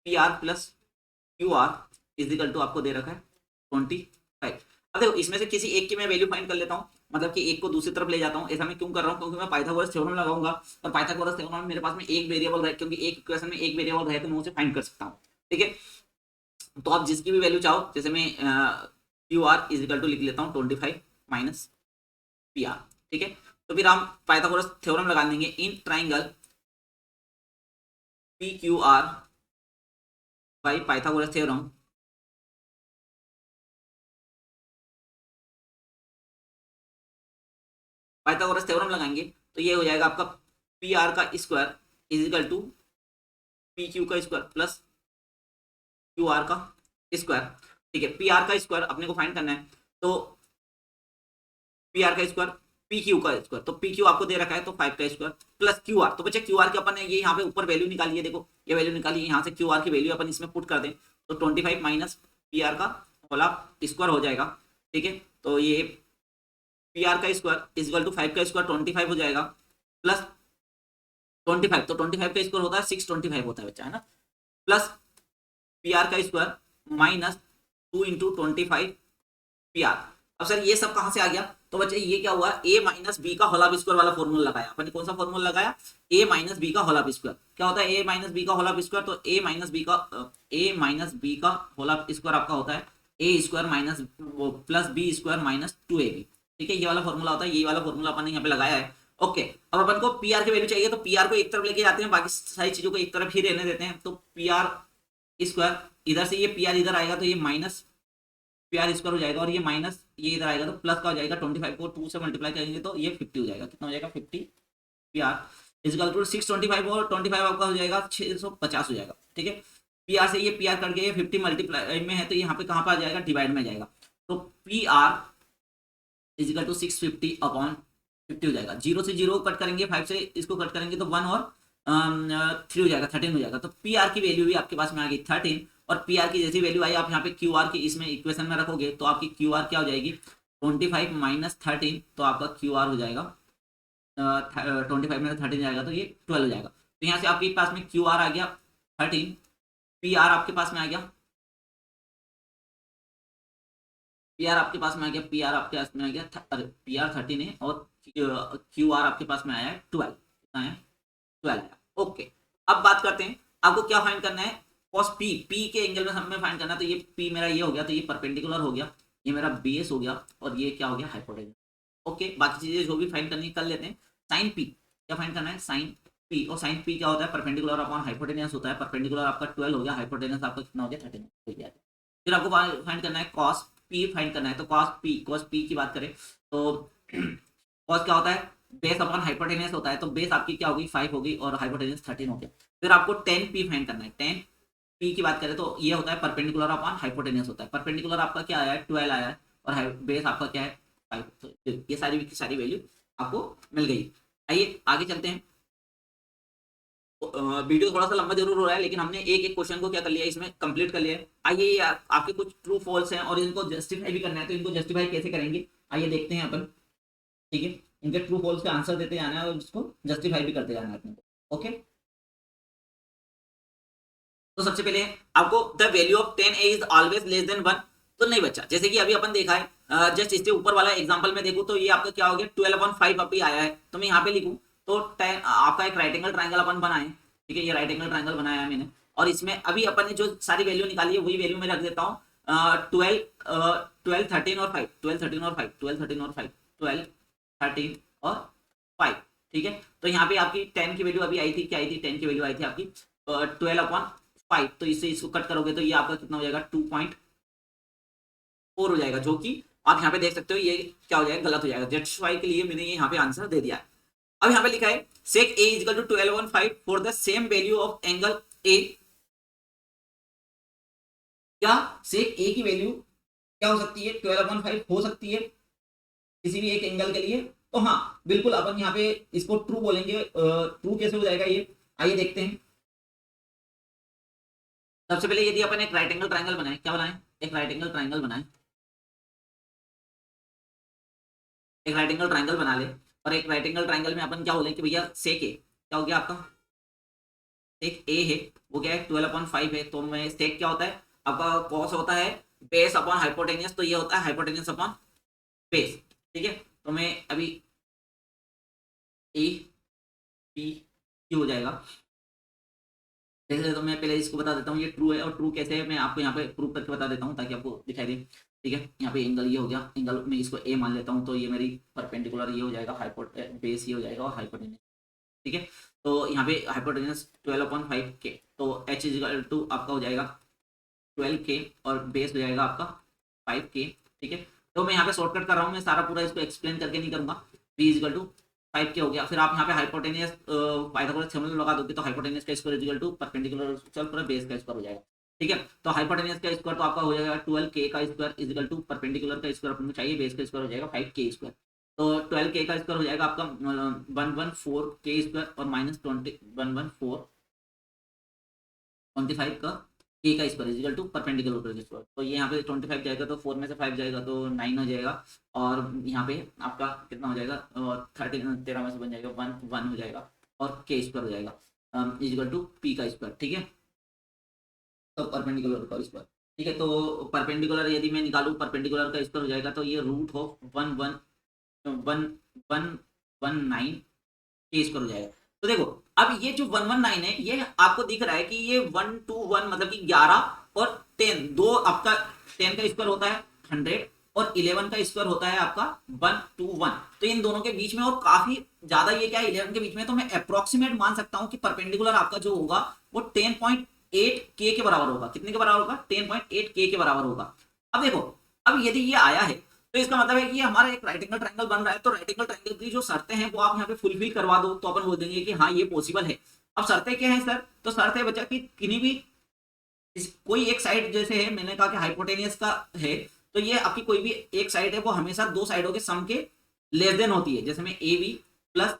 P R plus Q R is equal to आपको दे रखा है 25। अब देखो इसमें से किसी एक की मैं वैल्यू फाइंड कर लेता हूँ, मतलब कि एक को दूसरी तरफ ले जाता हूँ। ऐसा मैं क्यों कर रहा हूँ? क्योंकि मैं पाइथागोरस थ्योरम लगाऊंगा और पाइथागोरस थ्योरम में मेरे पास में एक वेरिएबल रहे, क्योंकि एक इक्वेशन में एक वेरिएबल रहे तो मैं उसे फाइंड कर सकता हूँ। ठीक है, तो आप जिसकी भी वैल्यू चाहो, जैसे मैं क्यू आर इजिकल टू लिख लेता हूँ 25 माइनस पी आर। ठीक है, तो फिर हम पाइथागोरस थ्योरम लगा देंगे in triangle P Q R by Pythagoras theorem Pythagoras theorem लगाएंगे तो ये हो जाएगा आपका पी आर का square is equal to P Q का स्क्वायर प्लस क्यू आर का स्क्वायर। ठीक है, पी आर का स्क्वायर अपने को फाइंड करना है। तो पी आर का स्क्वायर पी क्यू का स्क्वायर, तो पी क्यू आपको दे रखा है तो 5 का स्क्वायर प्लस क्यू आर। तो बच्चे क्यू आर के अपन ने ये यहाँ पे ऊपर वैल्यू निकाली है। देखो ये वैल्यू निकाली है, यहाँ से क्यू आर की वैल्यू अपन इसमें पुट कर दें तो 25 माइनस पी आर का होला स्क्वायर हो जाएगा। ठीक है, तो ये पी आर का स्क्वायर इजिकल टू 5 का स्क्वायर 25 हो जाएगा प्लस 25। तो 25 का स्क्वायर होता है 625 होता है बच्चा, है ना, प्लस पी आर का square minus 2 into 25 P R. अब सर ये सब कहां से आ गया? तो बच्चे ये क्या हुआ? ए माइनस बी का होल स्क्वायर वाला फॉर्मूला लगाया अपन ने। कौन सा फॉर्मूला लगाया? ए माइनस बी का होल स्क्वायर। क्या होता है ए माइनस बी का होल स्क्वायर? तो ए माइनस बी का होल स्क्वायर आपका होता है A square minus plus B square minus 2ab। ठीक है, ये वाला फॉर्मूला होता है। ये वाला फॉर्मूला अपन ने यहाँ पे लगाया है। ओके, अब अपन को पी आर की वैल्यू चाहिए तो पी आर को एक तरफ लेके जाते हैं, बाकी सारी चीजों को एक तरफ ही रहने देते हैं। तो पी आर स्क्वायर इधर से ये पी आर इधर आएगा तो ये माइनस पी आर स्क्वायर हो जाएगा और ये माइनस ये इधर आएगा तो प्लस का हो जाएगा। 25 को 2 से मल्टीप्लाई करेंगे तो ये 50 हो जाएगा। कितना हो जाएगा? 50 पी आर इजिकल टू 625 और 25 आपका हो जाएगा 650 हो जाएगा। ठीक है, पी आर से ये पी आर करके ये 50 मल्टीप्लाई में है तो यहाँ पे कहाँ पर आ जाएगा? डिवाइड में जाएगा। तो P R is equal to 650 upon 50 हो जाएगा। 0 से 0 कट करेंगे, 5 से इसको कट करेंगे तो 1 और 3 हो जाएगा, 13 हो जाएगा। तो पी आर की वैल्यू भी आपके पास में आ गई 13 और पी आर की जैसी वैल्यू आई आप यहाँ पे क्यू आर की इसमें इक्वेशन में रखोगे तो आपकी क्यू आर क्या हो जाएगी? 25 माइनस 13, तो आपका क्यू आर हो जाएगा 25 में 13 जाएगा तो ये 12 हो जाएगा। तो यहाँ से आपके पास में क्यू आर आ गया 13, पी आर आपके पास में आ गया, पी आर आपके पास में आ गया, पी आर आपके पास में आ गया, पी आर 13 है और क्यू आर आपके पास में आया है 12। कितना है? 12 आया। ओके, अब बात करते हैं आपको क्या फाइंड करना है, कॉस पी, पी के एंगल में हमें फाइंड करना है। तो ये पी मेरा ये हो गया, तो ये परपेंडिकुलर हो गया, ये मेरा बेस हो गया, और ये क्या हो गया, हाइपोटेन्यूज। ओके, बाकी चीजें जो भी फाइंड करनी कर लेते हैं। साइन पी क्या फाइंड करना है, साइन पी, और साइन पी क्या होता है, परपेंडिकुलर अपॉन हाइपोटेन्यूज होता है। परपेंडिकुलर आपका 12 हो गया, हाइपोटेन्यूज आपका कितना हो गया, 13 हो गया। फिर आपको फाइंड करना है कॉस पी फाइंड करना है। तो कॉस पी की बात करें तो कॉस क्या होता है, बेस अपॉन हाइपोटेन्यूज होता है। तो बेस आपकी क्या होगी, 5 होगी, और हाइपोटेन्यूज 13 हो गया। फिर आपको टेन पी फाइंड करना है। टेन पी की बात करें तो ये होता है परपेंडिकुलर अपॉन हाइपोटेन्यूज होता है। परपेंडिकुलर आपका क्या आया है, 12 आया है, और बेस आपका क्या है, 5। तो ये सारी की सारी वैल्यू आपको मिल गई। आइए आगे चलते हैं। वीडियो थोड़ा सा लंबा जरूर हो रहा है, लेकिन हमने एक एक क्वेश्चन को क्या कर लिया, इसमें कंप्लीट कर लिया है। आइए ये आपके कुछ ट्रू फॉल्स हैं और इनको जस्टिफाई भी करना है, तो इनको जस्टिफाई कैसे करेंगे, आइए देखते हैं अपन। ठीक है, इनके ट्रू फॉल्स का आंसर देते जाना है और इसको जस्टिफाई भी करते जाना है अपने को। ओके, तो सबसे पहले आपको the value of 10a is always less than 1, तो नहीं बच्चा, जैसे कि अभी अपन देखा है, जस्ट इसके ऊपर वाला एग्जांपल में देखूं तो ये आपका क्या हो गया, 12/5 अभी आया है। तो मैं यहाँ पे लिखूं तो 10 आपका एक राइट एंगल ट्राइंगल अपन बनाए। ठीक है, ये राइट एंगल ट्राइंगल बनाया है मैंने, और इसमें अभी अपन ने जो सारी वैल्यू निकाली है वही वैल्यू मैं रख देता हूँ। 12, 13 और 5, 12, 13 और 5, 12, 13 और 5, 12, 13 और 5। ठीक है, तो यहाँ पे आपकी 10 की वैल्यू अभी आई थी, क्या आई थी, 10 की वैल्यू आई थी आपकी 12/5। तो इससे इसको कट करोगे तो ये आपका कितना हो जाएगा, 2.4 हो जाएगा, जो कि आप यहाँ पे देख सकते हो ये क्या हो जाएगा, गलत हो जाएगा। दैट्स व्हाई के लिए मैंने ये यहाँ पे आंसर दे दिया है। अब यहाँ पे लिखा है sec A is equal to 12/5 for the same value of angle A. क्या सेक ए की वैल्यू क्या हो सकती है, 12/5 हो सकती है किसी भी एक एंगल के लिए। तो हाँ बिल्कुल, अपन यहाँ पे इसको ट्रू बोलेंगे। ट्रू कैसे हो जाएगा ये, आइए देखते हैं। सबसे पहले यदि अपन एक राइट एंगल ट्राइंगल बनाए, क्या बनाए, एक राइट एंगल ट्राइंगल बनाए, एक राइट एंगल ट्राइंगल बना ले, और एक राइट एंगल ट्राइंगल में अपन क्या बोले कि भैया सेक ए क्या हो गया आपका, सेक ए है वो क्या है, 12/5 है। तो मैं सेक क्या होता है आपका, कॉस होता है बेस अपॉन हाइपोटेनियस, तो ये होता है हाइपोटेनियस अपॉन बेस। ठीक है, तो मैं अभी ए बी क्यू हो जाएगा। जैसे तो मैं पहले इसको बता देता हूँ ये ट्रू है, और ट्रू कैसे है मैं आपको यहाँ पे प्रूव करके बता देता हूँ ताकि आपको दिखाई दे। ठीक है, यहाँ पे एंगल ये हो गया, एंगल में इसको ए मान लेता हूँ, तो ये मेरी परपेंडिकुलर ये हो जाएगा, हाइपोट बेस ये हो जाएगा, और हाइपोटेनियस। ठीक है, तो यहाँ पे हाइपोटेनियस 12/5 के, तो एच इज इक्वल टू आपका हो जाएगा 12 के, और बेस हो जाएगा आपका 5 के। ठीक है, तो मैं यहाँ पे शॉर्टकट कर रहा हूँ, मैं सारा पूरा इसको एक्सप्लेन करके नहीं करूँगा। बी इज इक्वल टू 5 के हो गया। फिर आप यहाँ पे हाइपोटेनियस पाइथागोरस थ्योरम लगा दोगे, तो हाइपोटेनियस का square is equal to perpendicular चल पूरा बेस का स्क्वायर हो जाएगा। ठीक है, तो हाइपोटेनियस का स्क्वायर तो आपका हो जाएगा 12 के का square is equal to perpendicular का स्क्वायर अपन को चाहिए, बेस का स्क्वायर हो जाएगा 5 के स्क्वायर। तो 12 के का स्क्वायर हो जाएगा आपका 114 के स्क्वायर, और माइनस 114 25 का के का square is equal to perpendicular का स्क्वायर। तो ये यहाँ पे 25 जाएगा, तो 4 में से 5 जाएगा तो 9 हो जाएगा, और यहाँ पे आपका कितना हो जाएगा, 13 में से बन जाएगा 1 हो जाएगा, और के स्क्वायर हो जाएगा इज इक्वल टू पी का स्क्वायर। ठीक है, तो परपेंडिकुलर का स्क्वायर। ठीक है, तो परपेंडिकुलर यदि मैं निकालूं, परपेंडिकुलर का स्क्वायर हो जाएगा, तो ये रूट ऑफ 1 के स्क्वायर हो जाएगा। तो देखो अब ये जो 119 है, ये आपको दिख रहा है कि ये 1 to 1 मतलब कि 11 और 10, दो आपका 10 का स्क्वायर होता है 100, और 11 का स्क्वायर होता है आपका 1 to 1। तो इन दोनों के बीच में और काफी ज्यादा ये क्या है 11 के बीच में, तो मैं अप्रोक्सीमेट मान सकता हूं कि परपेंडिकुलर आपका जो होगा वो 10.8 के बराबर होगा। कितने के बराबर होगा, 10.8 के बराबर होगा। अब देखो, अब यदि ये आया है तो इसका मतलब है कि हमारा एक राइट एंगल ट्रायंगल बन रहा है, तो राइट एंगल ट्रायंगल की जो शर्तें हैं वो आप यहाँ पे फुलफिल करवा दो, तो अपन बोल देंगे कि हाँ ये पॉसिबल है। अब शर्तें क्या है सर, तो शर्त है बच्चा कि किन्हीं भी कोई एक साइड, जैसे है मैंने कहा कि हाइपोटेनियस का है, तो ये आपकी कोई भी एक साइड है वो हमेशा दो साइडों के सम के लेस देन होती है। जैसे मैं A B plus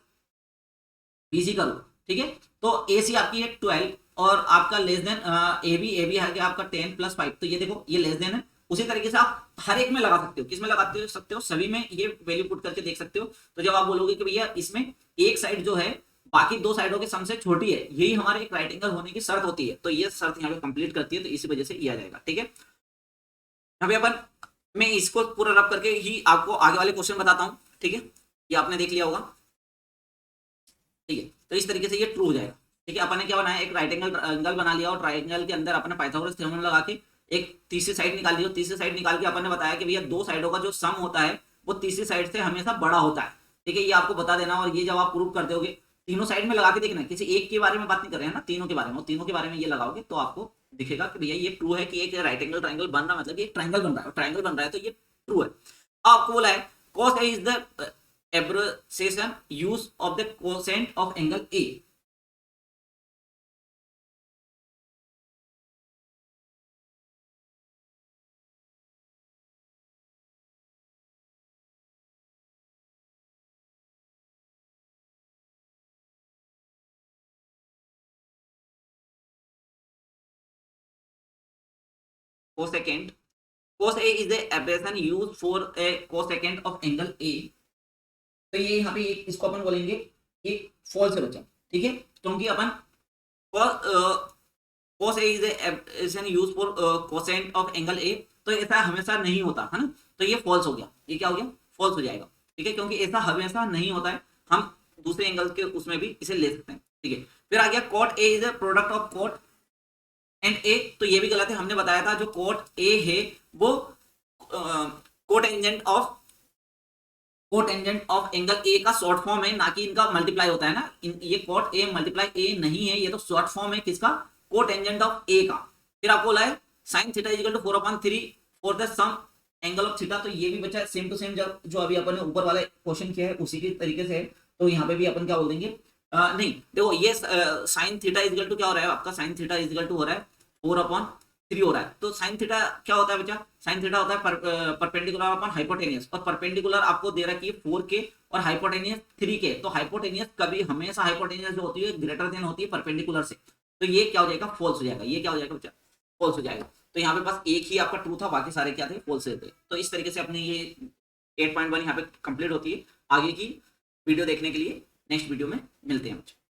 B C करूँ, ठीक है, तो ए सी आपकी है 12, और आपका लेस देन ए बी है आपका 10+5, तो ये देखो ये लेस देन है। उसी तरीके से आप हर एक में लगा सकते हो, किस में लगाते सकते हो, सभी में ये वैल्यू पुट करके देख सकते हो। तो जब आप बोलोगे कि भैया इसमें एक साइड जो है बाकी दो साइडों के सम से छोटी है, यही हमारे एक राइट एंगल होने की शर्त होती है, तो ये शर्त यहाँ पे कंप्लीट करती है, तो इसी वजह से ये आ जाएगा। ठीक है, यहाँ पे अपन मैं इसको पूरा रब करके ही आपको आगे वाले क्वेश्चन बताता हूँ। ठीक है, ये आपने देख लिया होगा। ठीक है, तो इस तरीके से ये ट्रू हो जाएगा। ठीक है, अपन ने क्या बनाया, एक राइट एंगल बना लिया और ट्राइंगल के अंदर अपने पाइथागोरस थ्योरम लगा के एक तीसरी साइड निकाल ली, और तीसरी साइड निकाल के अपन ने बताया कि भैया दो साइडों का जो सम होता है वो तीसरी साइड से हमेशा बड़ा होता है। ठीक है, ये आपको बता देना, और ये जब आप प्रूव कर दोगे तीनों साइड में लगा के देखना, किसी एक के बारे में बात नहीं कर रहे हैं ना, तीनों के बारे में, तीनों के बारे में ये लगाओगे तो आपको दिखेगा कि भैया ये ट्रू है कि एक राइट एंगल ट्राइंगल बन रहा, मतलब एक ट्राइंगल बन रहा है, ट्राइंगल बन रहा है तो ये ट्रू है। आपको बोला है cos A is the abbreviation use of the cosecant of angle A. cosecant cos A is the abbreviation used for a cosecant of angle A। तो ये यहाँ पे इसको अपन बोलेंगे ये फॉल्स है बच्चा, ठीक है, क्योंकि अपन cos A is the abbreviation used for cosecant of angle A, तो ऐसा हमेशा नहीं होता है ना, तो ये फॉल्स हो गया, ये क्या हो गया, फॉल्स हो जाएगा। ठीक है, क्योंकि ऐसा हमेशा नहीं होता है, हम दूसरे एंगल के उसमें भी इसे ले सकते हैं। ठीक है, फिर आ गया cot A is the product of cot and A, तो ये भी गलत है, हमने बताया था जो कोट ए है वो कोटेंजेंट ऑफ एंगल ए का शॉर्ट फॉर्म है, ना कि इनका मल्टीप्लाई होता है ना, ये कोट ए मल्टीप्लाई ए नहीं है, ये तो शॉर्ट फॉर्म है किसका, कोटेंजेंट ऑफ ए का। फिर आपको बोला है sine theta is equal to 4/3 for the some angle of theta, तो ये भी बच्चा सेम टू सेम जो अभी अपन ने ऊपर वाले क्वेश्चन किया है उसी के तरीके से है, तो यहाँ पे भी अपन क्या बोल देंगे, नहीं देखो ये sine theta is equal to क्या हो रहा है आपका, sine theta is equal to हो रहा है 4/3 हो रहा है, तो साइन थीटा क्या होता है बच्चा, साइन थीटा होता है परपेंडिकुलर अपन हाइपोटेनियस, और परपेंडिकुलर आपको दे रखी है 4k और हाइपोटेनियस 3k, तो हाइपोटेनियस कभी हमेशा हाइपोटेनियस जो होती है ग्रेटर देन होती है परपेंडिकुलर से, तो ये क्या हो जाएगा, फॉल्स हो जाएगा, ये क्या हो जाएगा बच्चा, फॉल्स हो जाएगा। तो यहाँ पे बस एक ही आपका ट्रू था, बाकी सारे क्या थे, फॉल्स थे। तो इस तरीके से अपने ये 8.1 यहाँ पे कंप्लीट होती है। आगे की वीडियो देखने के लिए नेक्स्ट वीडियो में मिलते हैं बच्चे।